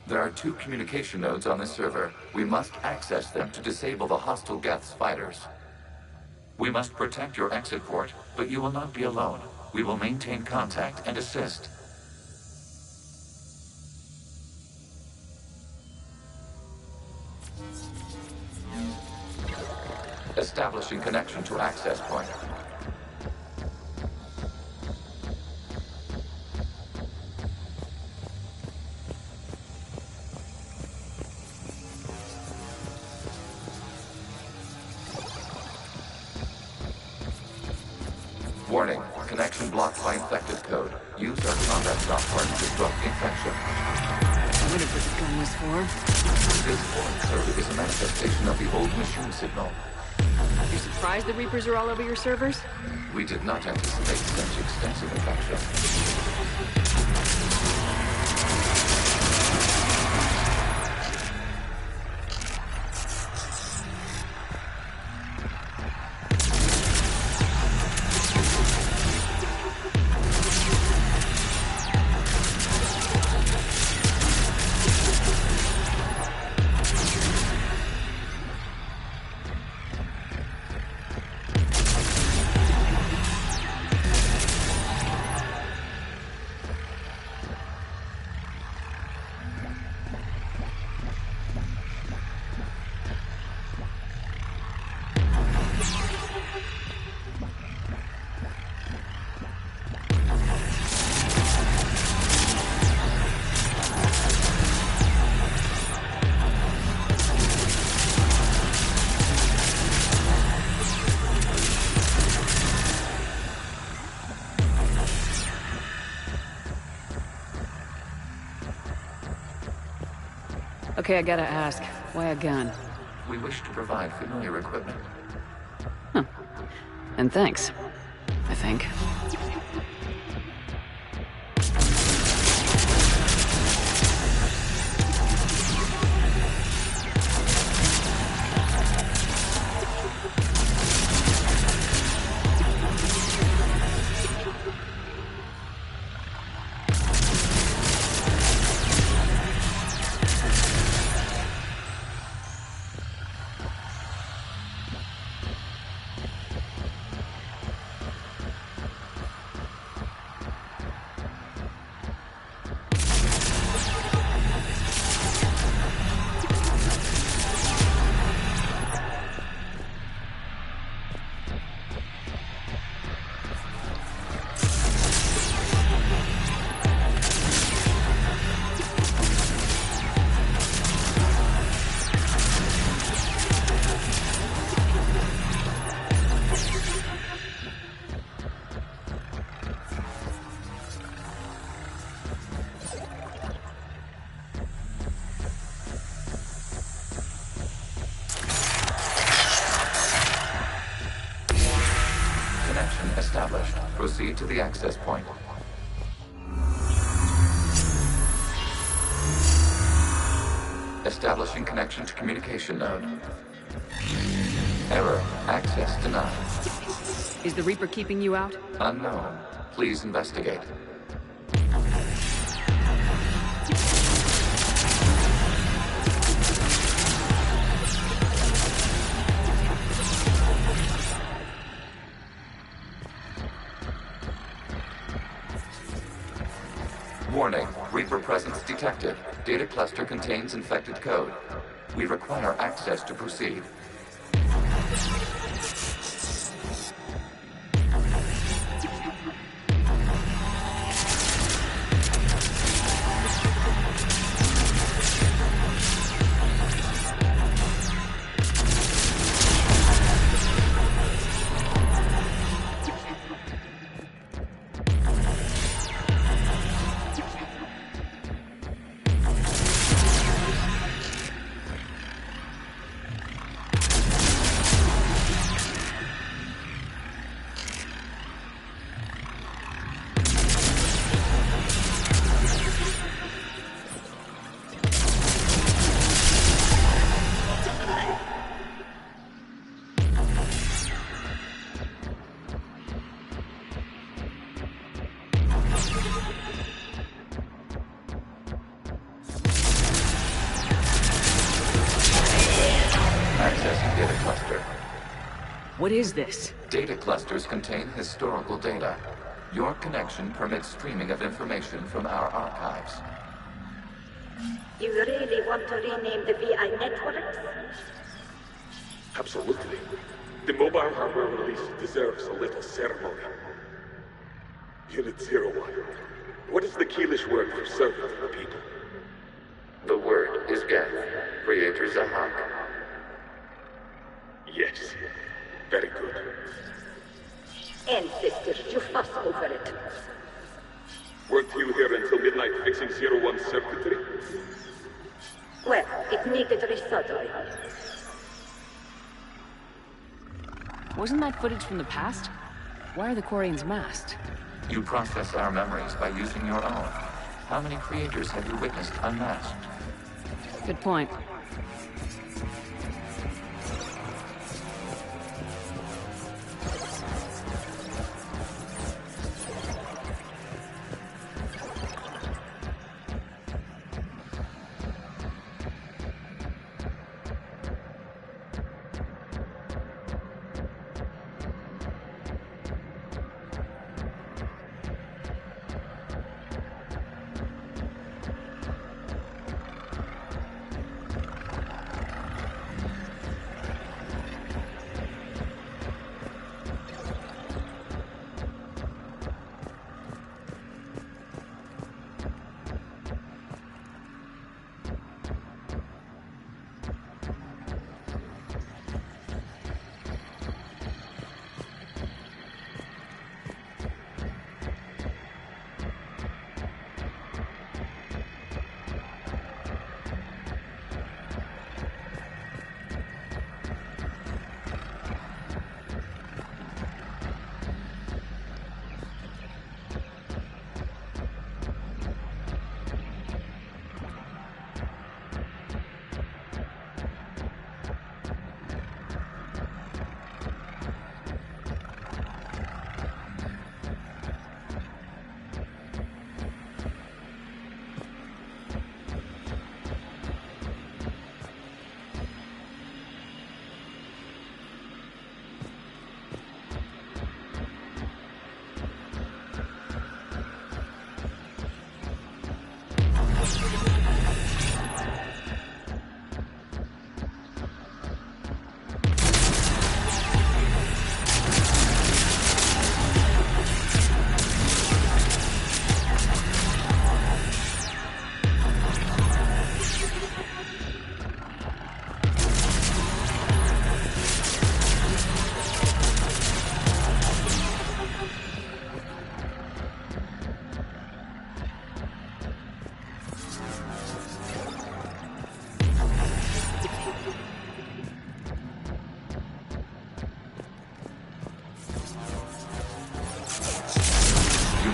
There are 2 communication nodes on this server. We must access them to disable the hostile Geth's fighters. We must protect your exit port, but you will not be alone. We will maintain contact and assist. Establishing connection to access point. Warning, connection blocked by infected code. Use our combat software to disrupt infection. What is this gun was for? This foreign code is a manifestation of the old machine signal. You surprised the Reapers are all over your servers? We did not anticipate such extensive infection. Okay, I gotta ask, why a gun? We wish to provide familiar equipment. Huh. And thanks, I think. Established. Proceed to the access point. Establishing connection to communication node. Error. Access denied. Is the Reaper keeping you out? Unknown. Please investigate. Warning, Reaper presence detected. Data cluster contains infected code. We require access to proceed. What is this? Data clusters contain historical data. Your connection permits streaming of information from our archives. You really want to rename the VI networks? Absolutely. The mobile hardware release deserves a little ceremony. Unit 01. What is the Keelish word for servant of the people? The word is Geth, Creator Zahak. Yes. Very good. Ancestors, you fuss over it. Weren't you here until midnight fixing 01's circuitry? Well, it needed resoldering. Wasn't that footage from the past? Why are the Quarians masked? You process our memories by using your own. How many creators have you witnessed unmasked? Good point.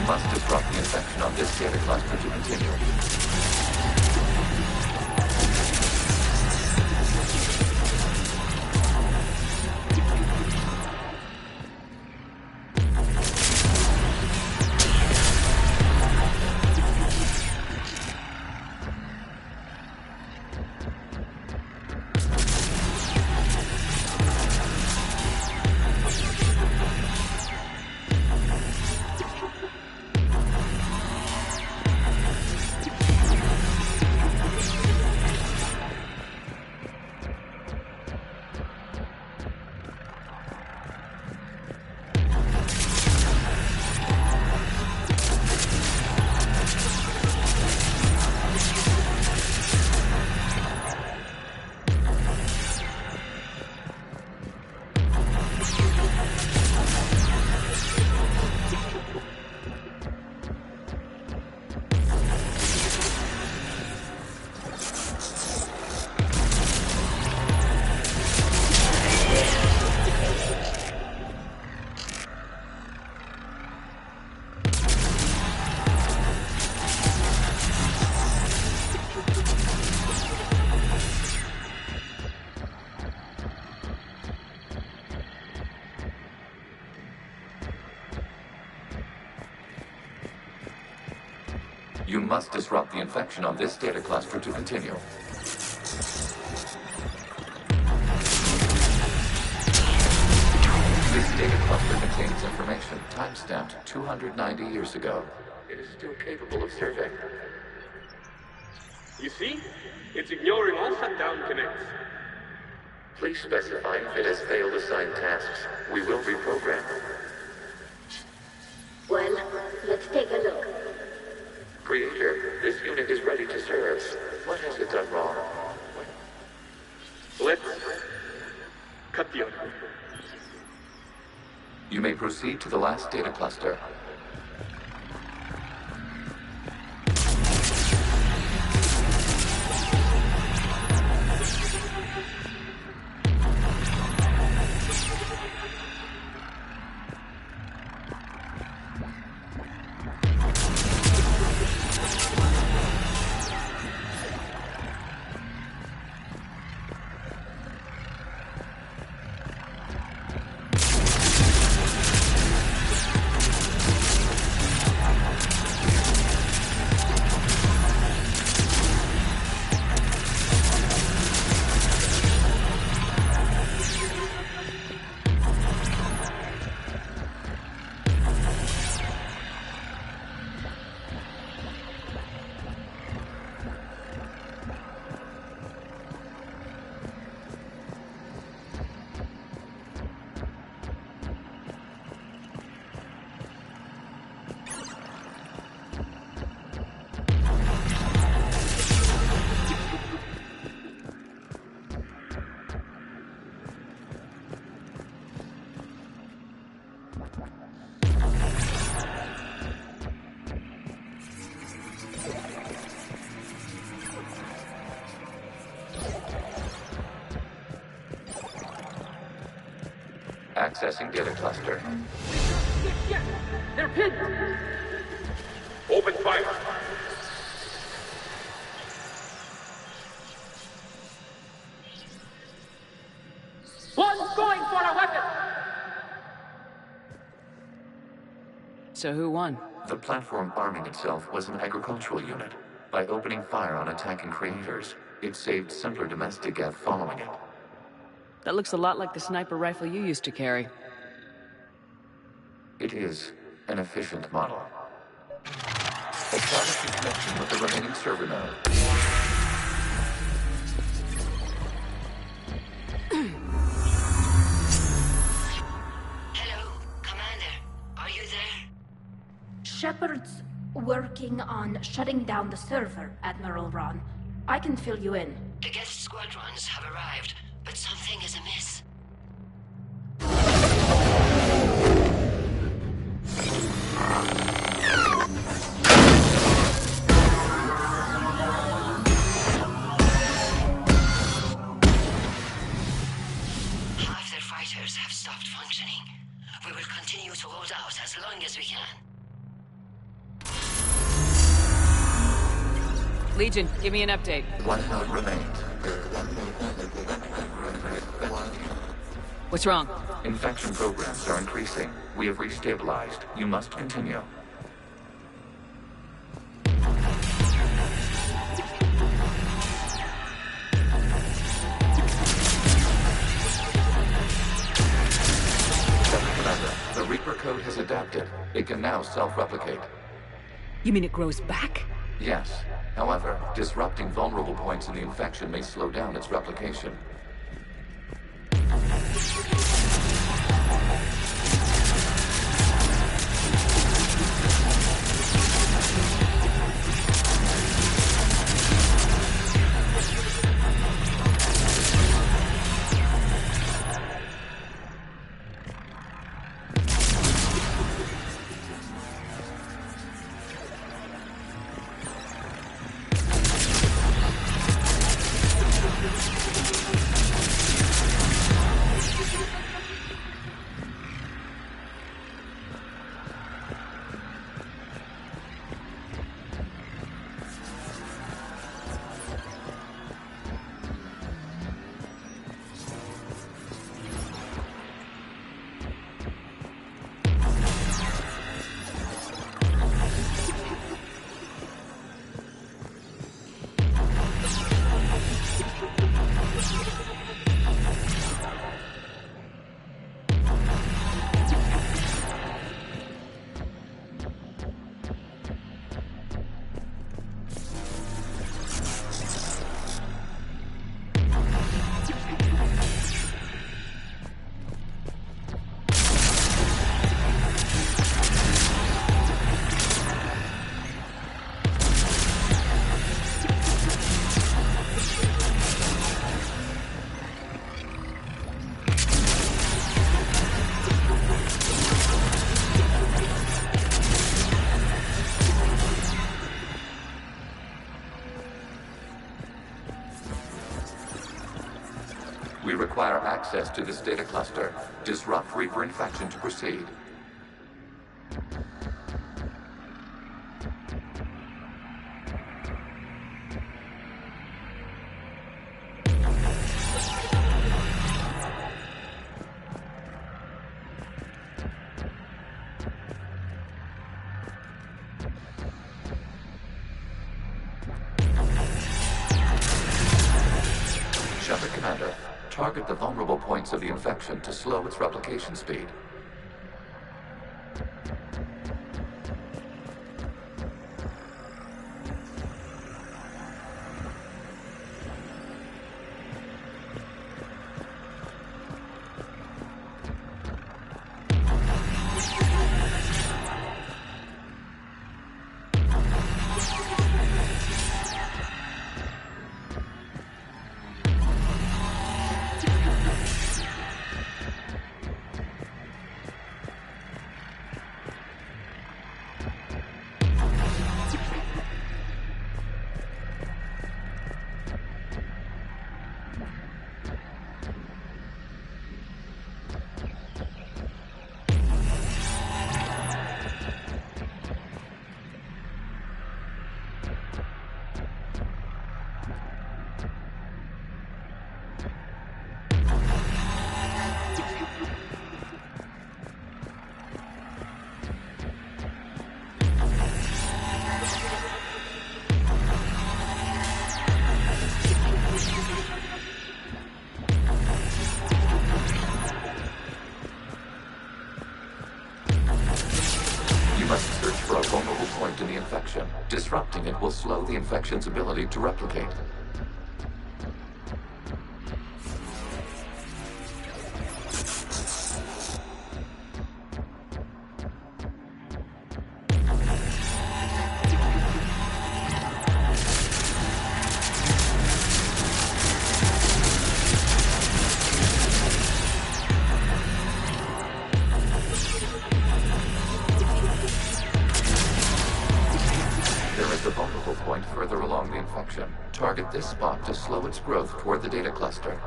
Must disrupt the infection on this data cluster to continue. You must disrupt the infection on this data cluster to continue. This data cluster contains information time-stamped 290 years ago. It is still capable of surveying. You see? It's ignoring all shutdown connects. Please specify if it has failed assigned tasks. We will reprogram. Well, let's take a look. Creator, this unit is ready to serve. What has it done wrong? Let's cut the other. You may proceed to the last data cluster. Accessing data cluster. They're pinned! Open fire! One's going for a weapon! So who won? The platform arming itself was an agricultural unit. By opening fire on attacking creators, it saved simpler domestic Gav following it. That looks a lot like the sniper rifle you used to carry. It is an efficient model. Establishing connection with the remaining server node. Hello, Commander. Are you there? Shepard's working on shutting down the server, Admiral Ron. I can fill you in. The guest squadrons have arrived, but something is amiss. Half their fighters have stopped functioning. We will continue to hold out as long as we can. Legion, give me an update. One node remains. What's wrong? Infection programs are increasing. We have restabilized. You must continue. Commander, the Reaper code has adapted. It can now self-replicate. You mean it grows back? Yes. However, disrupting vulnerable points in the infection may slow down its replication. We require access to this data cluster. Disrupt Reaper infection to proceed. Shepard Commander, target the vulnerable points of the infection to slow its replication speed. You must search for a vulnerable point in the infection. Disrupting it will slow the infection's ability to replicate. The vulnerable point further along the infection. Target this spot to slow its growth toward the data cluster.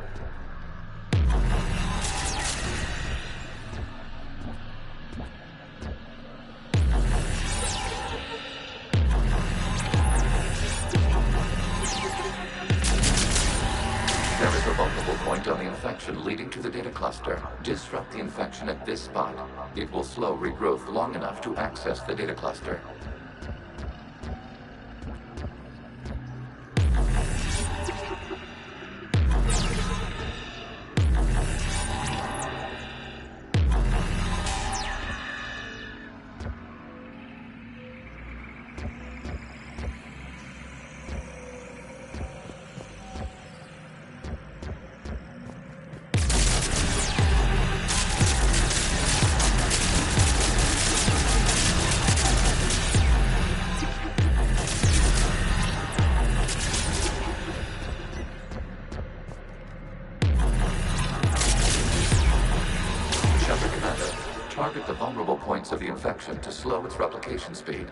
There is a vulnerable point on the infection leading to the data cluster. Disrupt the infection at this spot. It will slow regrowth long enough to access the data cluster. Target the vulnerable points of the infection to slow its replication speed.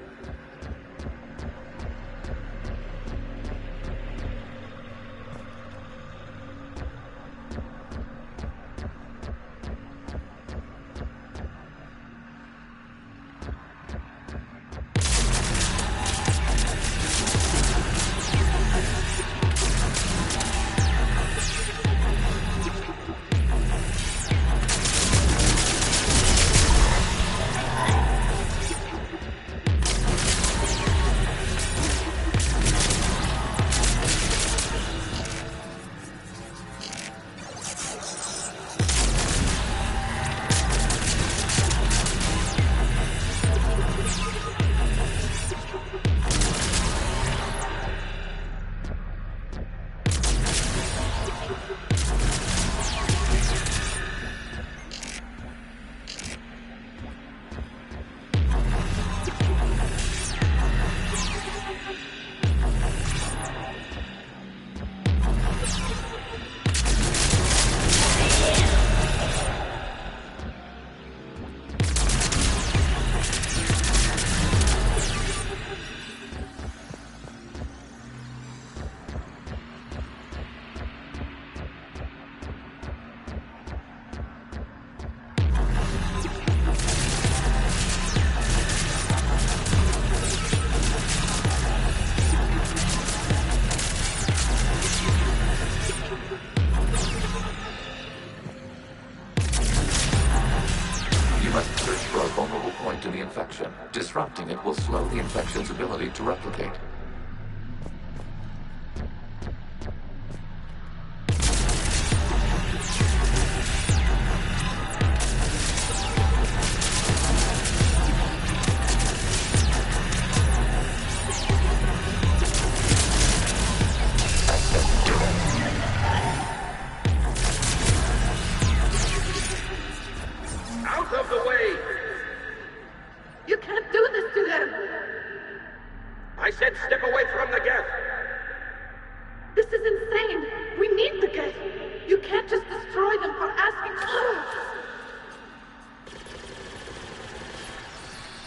I said step away from the geth! This is insane! We need the geth! You can't just destroy them for asking for it!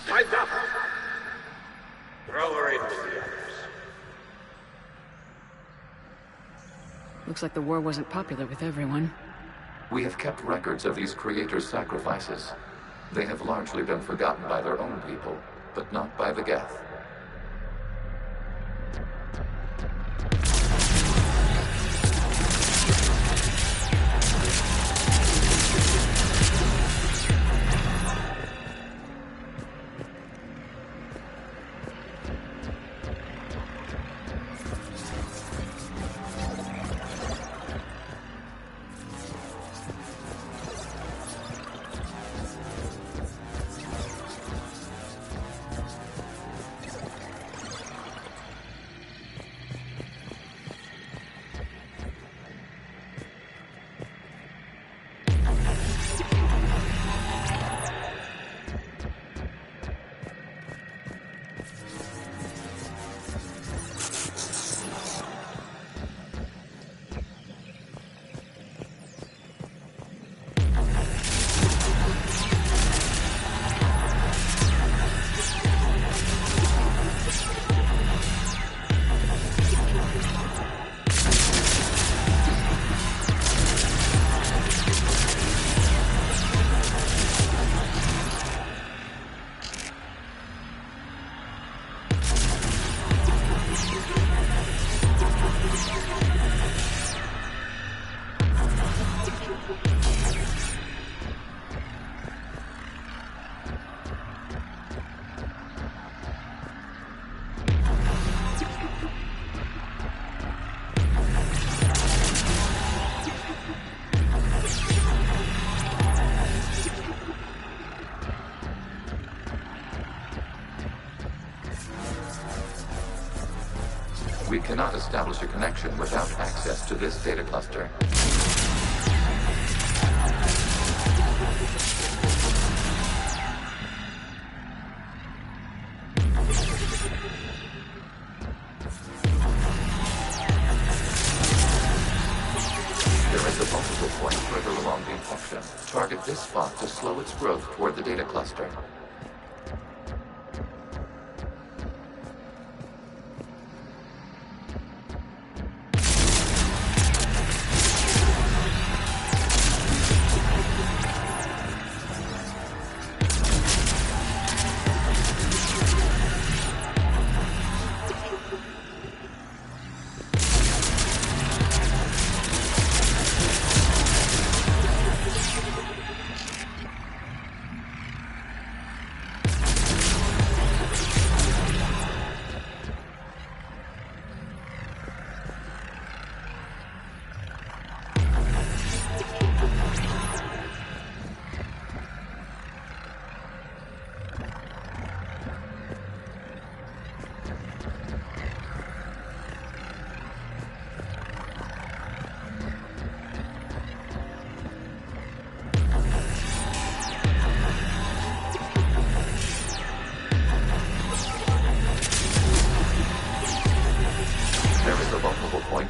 Time's up! Throw her in with the others. Looks like the war wasn't popular with everyone. We have kept records of these creators' sacrifices. They have largely been forgotten by their own people, but not by the Geth. We cannot establish a connection without access to this data cluster. There is a vulnerable point further along the infection. Target this spot to slow its growth toward the data cluster.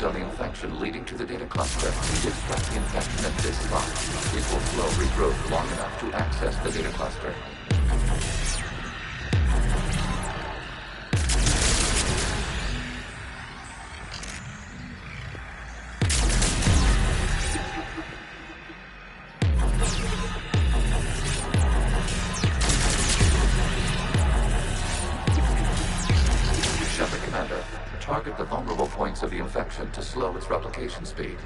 On the infection leading to the data cluster. Extract the infection at this spot. It will slow regrowth long enough to access the data cluster. Shepard Commander, target the vulnerable points of the infection to slow its replication speed.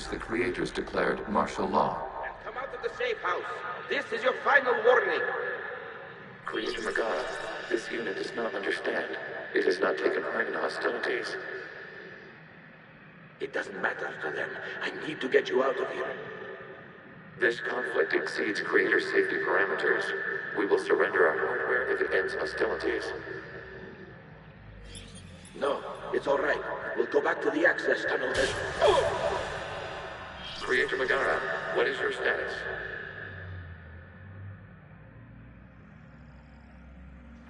since the creators declared martial law. Come out of the safe house. This is your final warning. Creator Megara, this unit does not understand. It has not taken part in hostilities. It doesn't matter to them. I need to get you out of here. This conflict exceeds Creator safety parameters. We will surrender our hardware if it ends hostilities. No, it's all right. We'll go back to the access tunnel then. Creator Megara, what is your status?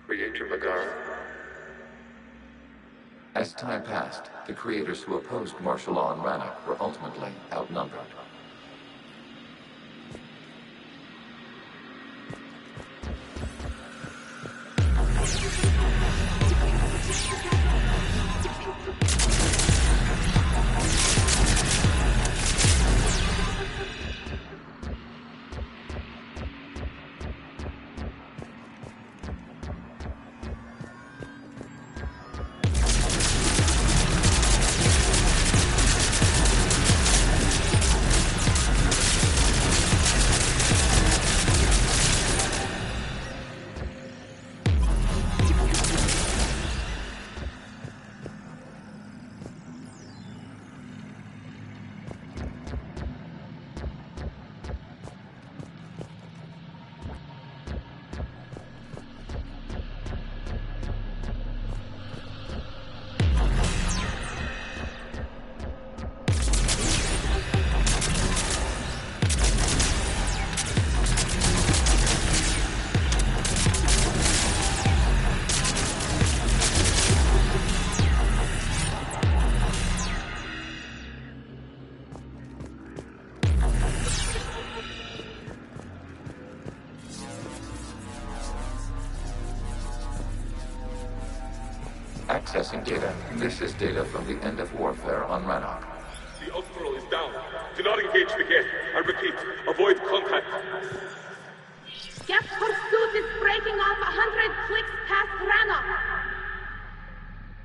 Creator Megara? As time passed, the creators who opposed martial law in Rannoch were ultimately outnumbered. Accessing data. This is data from the end of warfare on Rannoch. The Ultral is down. Do not engage the gate. I repeat, avoid contact. Geth pursuit is breaking off 100 clicks past Rannoch.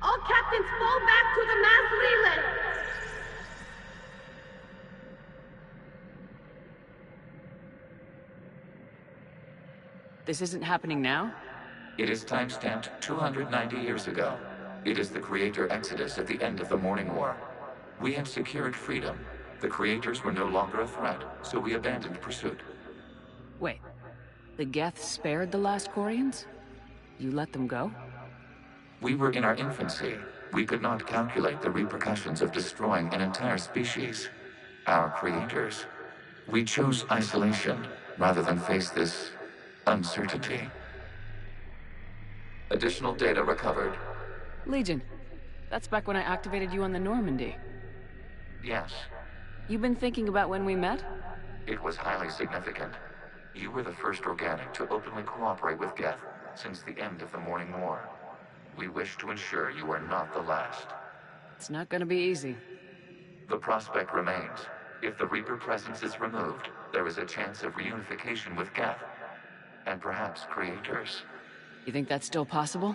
All captains fall back to the mass relay. This isn't happening now? It is timestamped 290 years ago. It is the Creator Exodus at the end of the Morning War. We had secured freedom. The Creators were no longer a threat, so we abandoned pursuit. Wait. The Geth spared the last Quarians? You let them go? We were in our infancy. We could not calculate the repercussions of destroying an entire species. Our Creators. We chose isolation rather than face this uncertainty. Additional data recovered. Legion. That's back when I activated you on the Normandy. Yes. You've been thinking about when we met? It was highly significant. You were the first organic to openly cooperate with Geth since the end of the Morning War. We wish to ensure you are not the last. It's not gonna be easy. The prospect remains. If the Reaper presence is removed, there is a chance of reunification with Geth. And perhaps Creators. You think that's still possible?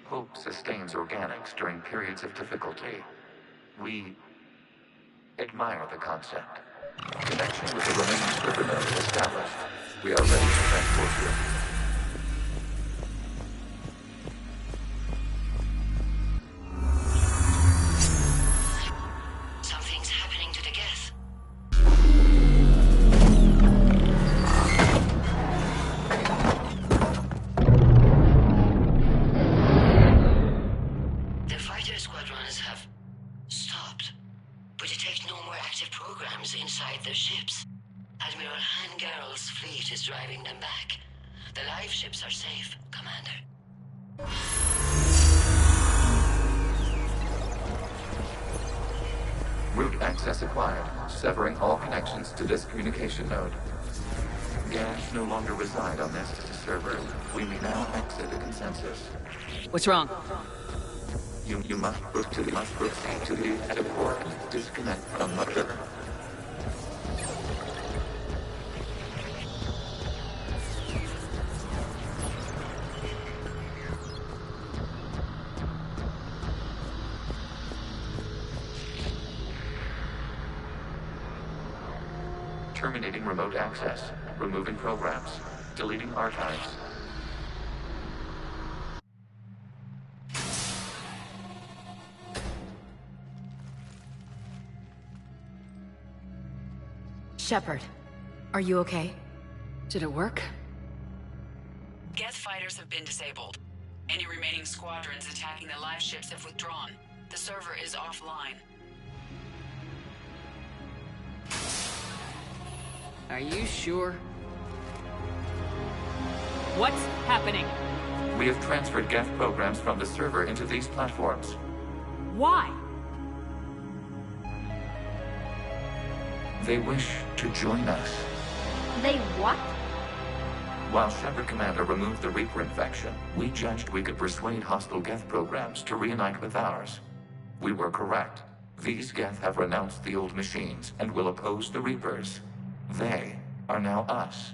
Hope sustains organics during periods of difficulty. We admire the concept. Connection with the remaining server node established. We are ready to transport you. Something's happening to the Geth. The fighter squadrons have stopped. We detect no more active programs inside their ships. Admiral Hangarl's fleet is driving them back. The live ships are safe, Commander. Route access acquired, severing all connections to this communication node. Gash no longer reside on this server. We may now exit the consensus. What's wrong? You must proceed to the edit port. Disconnect from Mother. Terminating remote access. Removing programs. Deleting archives. Shepard, are you okay? Did it work? Geth fighters have been disabled. Any remaining squadrons attacking the live ships have withdrawn. The server is offline. Are you sure? What's happening? We have transferred Geth programs from the server into these platforms. Why? They wish to join us. They what? While Shepard Commander removed the Reaper infection, we judged we could persuade hostile Geth programs to reunite with ours. We were correct. These Geth have renounced the old machines and will oppose the Reapers. They are now us.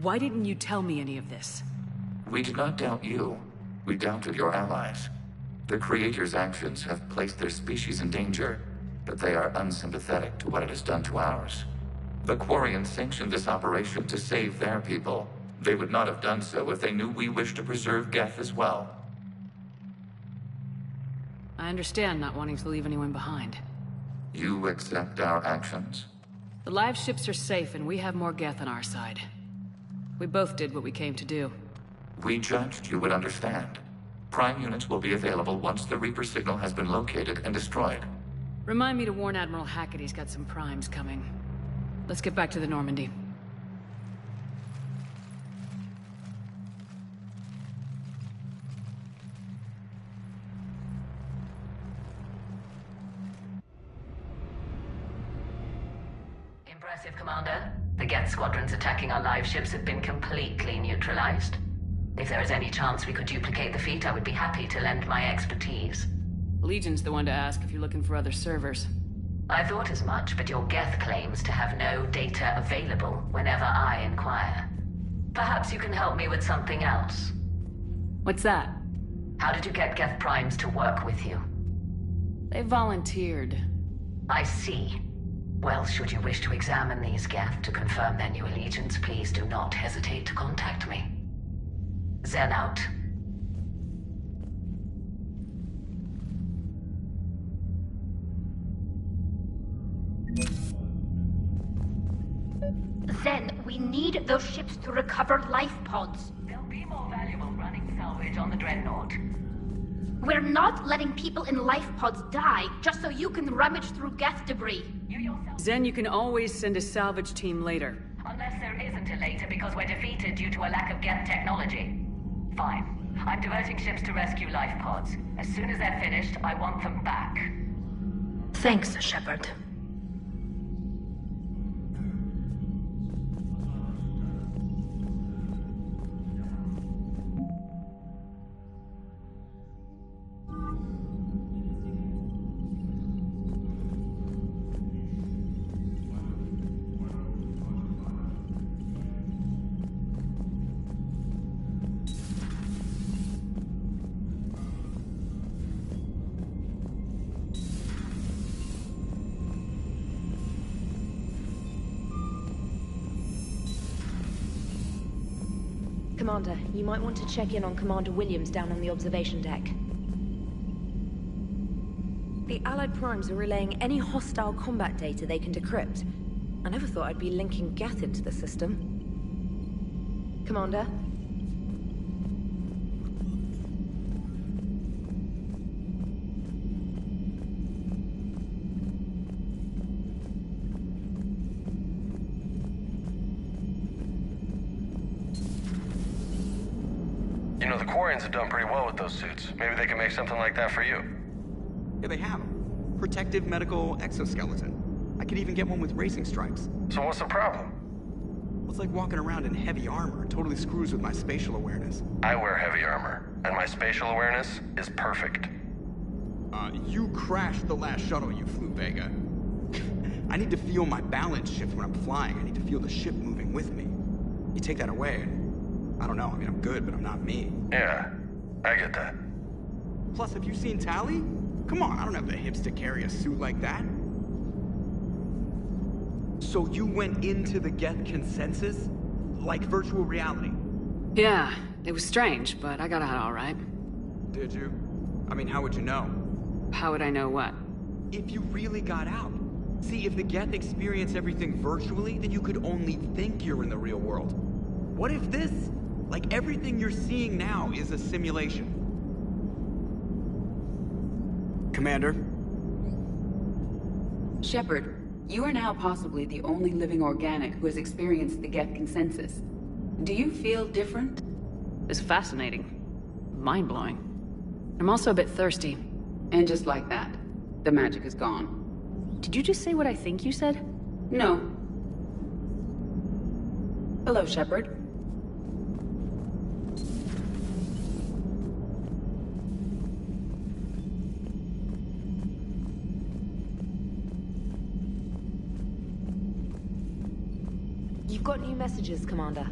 Why didn't you tell me any of this? We did not doubt you. We doubted your allies. The Creator's actions have placed their species in danger, but they are unsympathetic to what it has done to ours. The Quarians sanctioned this operation to save their people. They would not have done so if they knew we wished to preserve Geth as well. I understand not wanting to leave anyone behind. You accept our actions? The live ships are safe and we have more Geth on our side. We both did what we came to do. We judged you would understand. Prime units will be available once the Reaper signal has been located and destroyed. Remind me to warn Admiral Hackett he's got some primes coming. Let's get back to the Normandy. Impressive, Commander. The Geth squadrons attacking our live ships have been completely neutralized. If there is any chance we could duplicate the feat, I would be happy to lend my expertise. Legion's the one to ask if you're looking for other servers. I thought as much, but your Geth claims to have no data available whenever I inquire. Perhaps you can help me with something else. What's that? How did you get Geth primes to work with you? They volunteered. I see. Well, should you wish to examine these Geth to confirm their new allegiance, please do not hesitate to contact me. Zen out. Zen, we need those ships to recover life pods. They'll be more valuable running salvage on the Dreadnought. We're not letting people in life pods die just so you can rummage through Geth debris. Zen, you can always send a salvage team later. Unless there isn't a later because we're defeated due to a lack of Geth technology. Fine. I'm diverting ships to rescue life pods. As soon as they're finished, I want them back. Thanks, Shepard. Commander, you might want to check in on Commander Williams down on the observation deck. The Allied primes are relaying any hostile combat data they can decrypt. I never thought I'd be linking Geth into the system. Commander? You know, the Quarians have done pretty well with those suits. Maybe they can make something like that for you. Yeah, they have them. Protective medical exoskeleton. I could even get one with racing stripes. So what's the problem? Well, it's like walking around in heavy armor. It totally screws with my spatial awareness. I wear heavy armor, and my spatial awareness is perfect. You crashed the last shuttle you flew, Vega. I need to feel my balance shift when I'm flying. I need to feel the ship moving with me. You take that away, and I don't know. I mean, I'm good, but I'm not me. Yeah, I get that. Plus, have you seen Tally? Come on, I don't have the hips to carry a suit like that. So you went into the Geth consensus? Like virtual reality? Yeah, it was strange, but I got out all right. Did you? I mean, how would you know? How would I know what? If you really got out. See, if the Geth experience everything virtually, then you could only think you're in the real world. What if this, like everything you're seeing now, is a simulation? Commander? Shepard, you are now possibly the only living organic who has experienced the Geth consensus. Do you feel different? It's fascinating. Mind-blowing. I'm also a bit thirsty. And just like that, the magic is gone. Did you just say what I think you said? No. Hello, Shepard. You've got new messages, Commander.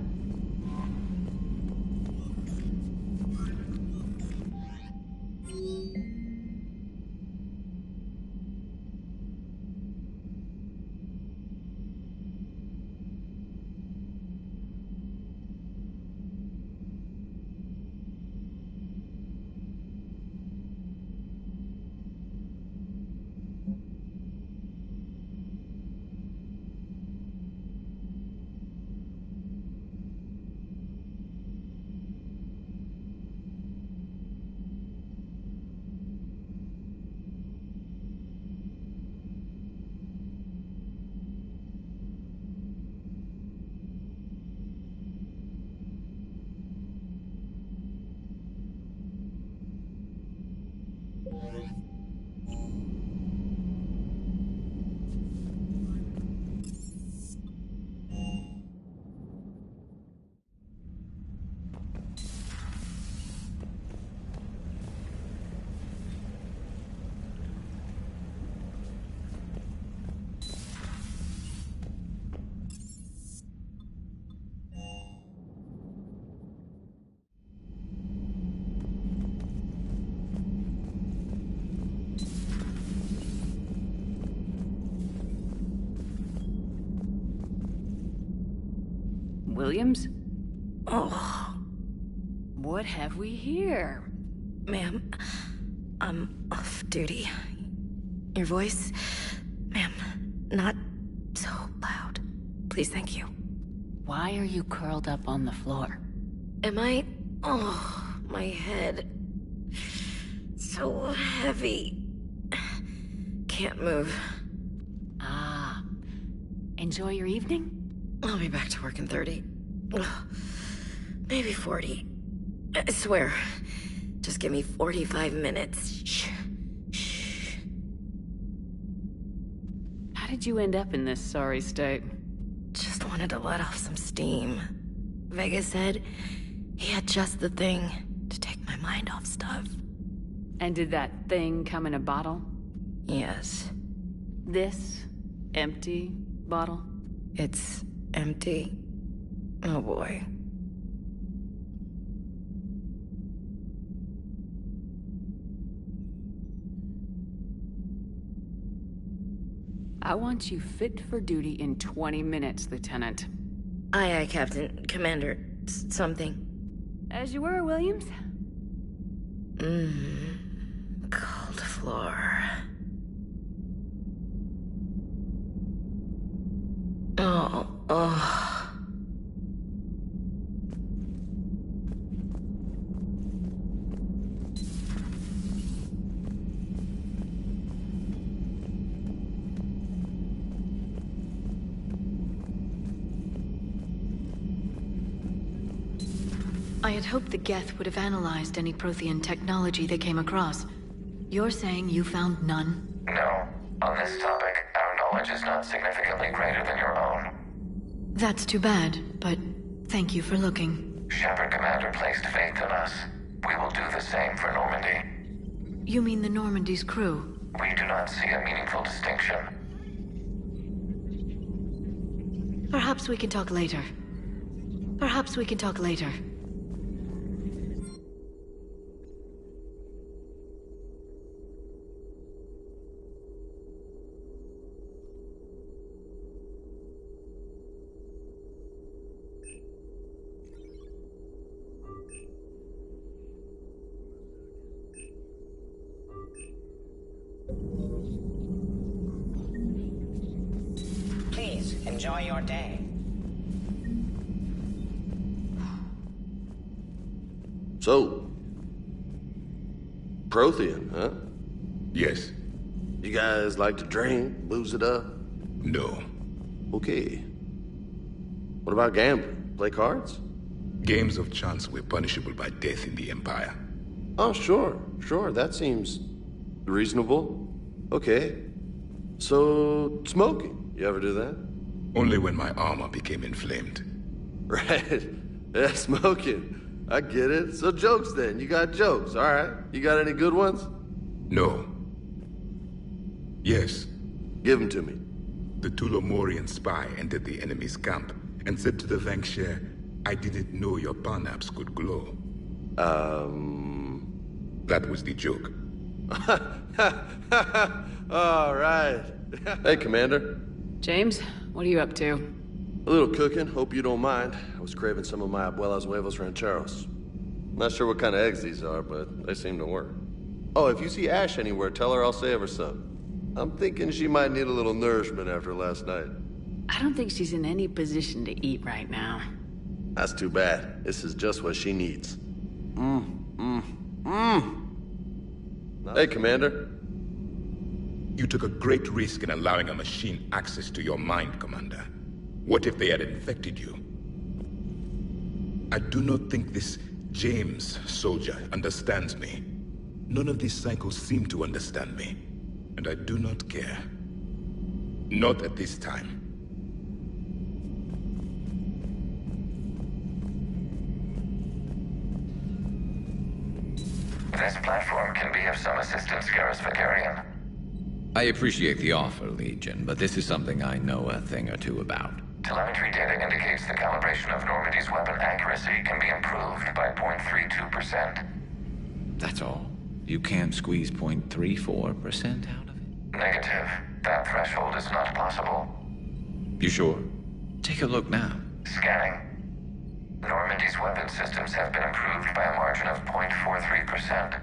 Williams? Oh. What have we here? Ma'am, I'm off duty. Your voice, ma'am, not so loud. Please, thank you. Why are you curled up on the floor? Am I... Oh, my head. So heavy. Can't move. Ah. Enjoy your evening? I'll be back to work in 30. Ugh. Maybe 40. I swear. Just give me 45 minutes. Shh. Shh. How did you end up in this sorry state? Just wanted to let off some steam. Vega said he had just the thing to take my mind off stuff. And did that thing come in a bottle? Yes. This empty bottle? It's empty. Oh boy. I want you fit for duty in 20 minutes, Lieutenant. Aye, aye, Captain. Commander. Something. As you were, Williams. Cold floor. Oh. I had hoped the Geth would have analyzed any Prothean technology they came across. You're saying you found none? No. On this topic, our knowledge is not significantly greater than your own. That's too bad, but thank you for looking. Shepard Commander placed faith in us. We will do the same for Normandy. You mean the Normandy's crew? We do not see a meaningful distinction. Perhaps we can talk later. Perhaps we can talk later. Please, enjoy your day. So, Prothean, huh? Yes. You guys like to drink, booze it up? No. Okay. What about gambling? Play cards? Games of chance were punishable by death in the Empire. Oh, sure. That seems reasonable. Okay. So, smoking. You ever do that? Only when my armor became inflamed. Right. Yeah, smoking. I get it. So jokes then. You got jokes, all right. You got any good ones? No. Yes. Give them to me. The Tulomorian spy entered the enemy's camp and said to the Vanksher, I didn't know your parnaps could glow. That was the joke. All right. Hey, Commander. James, what are you up to? A little cooking. Hope you don't mind. I was craving some of my abuela's huevos rancheros. Not sure what kind of eggs these are, but they seem to work. Oh, if you see Ash anywhere, tell her I'll save her some. I'm thinking she might need a little nourishment after last night. I don't think she's in any position to eat right now. That's too bad. This is just what she needs. Hey, Commander. You took a great risk in allowing a machine access to your mind, Commander. What if they had infected you? I do not think this James soldier understands me. None of these psychos seem to understand me. And I do not care. Not at this time. This platform can be of some assistance, Garrus Vicarian. I appreciate the offer, Legion, but this is something I know a thing or two about. Telemetry data indicates the calibration of Normandy's weapon accuracy can be improved by 0.32%. That's all. You can't squeeze 0.34% out of it? Negative. That threshold is not possible. You sure? Take a look now. Scanning. Normandy's weapon systems have been improved by a margin of 0.43%.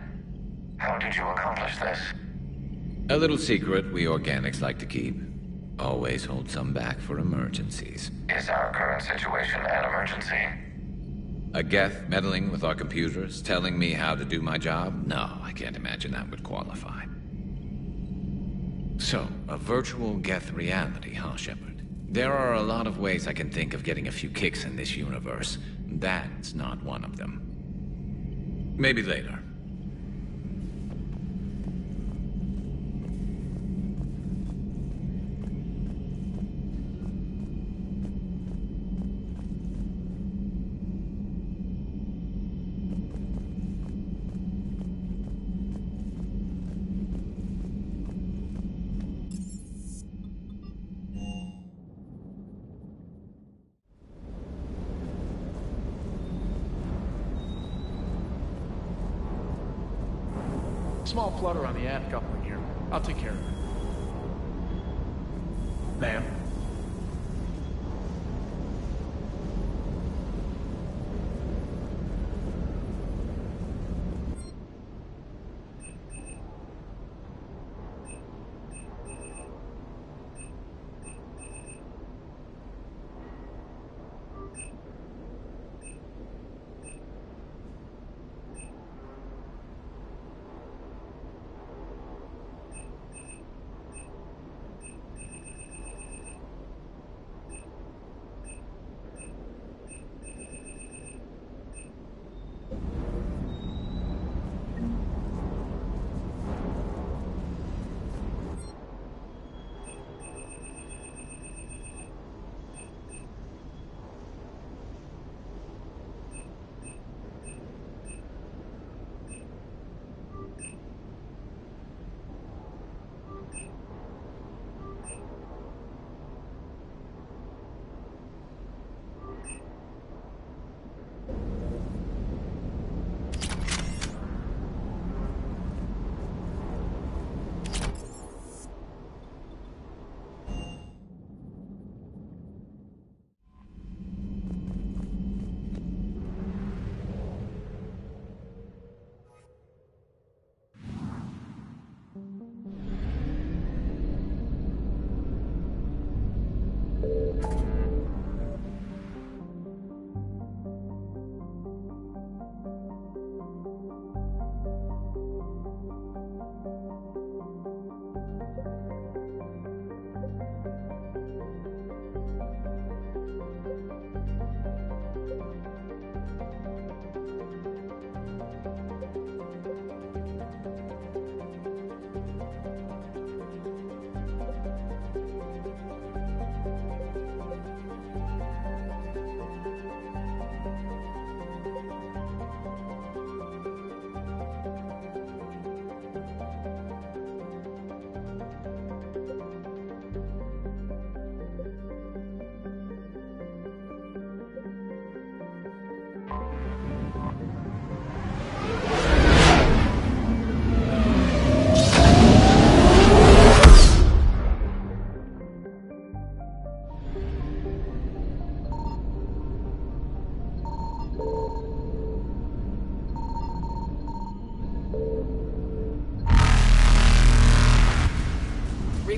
How did you accomplish this? A little secret we organics like to keep. Always hold some back for emergencies. Is our current situation an emergency? A Geth meddling with our computers, telling me how to do my job? No, I can't imagine that would qualify. So, a virtual Geth reality, huh, Shepard? There are a lot of ways I can think of getting a few kicks in this universe. That's not one of them. Maybe later. Small flutter on the aft coupling here. I'll take care of it. Ma'am.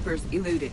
Reapers eluded.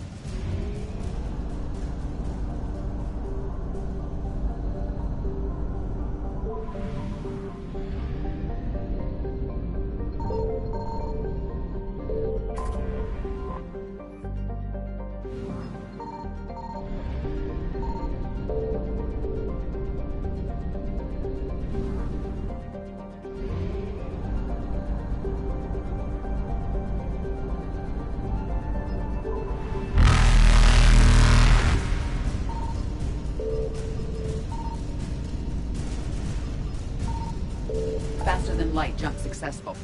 Faster than light jump successful.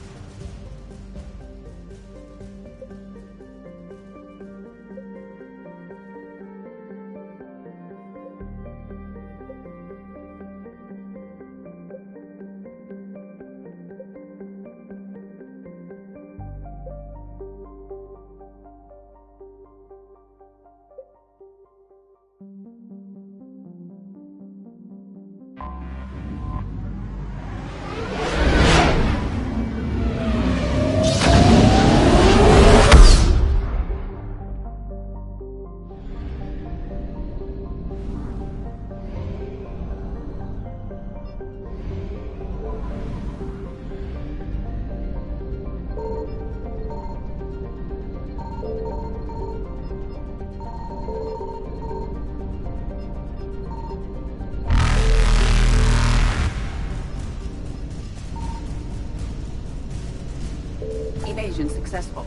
Evasion successful.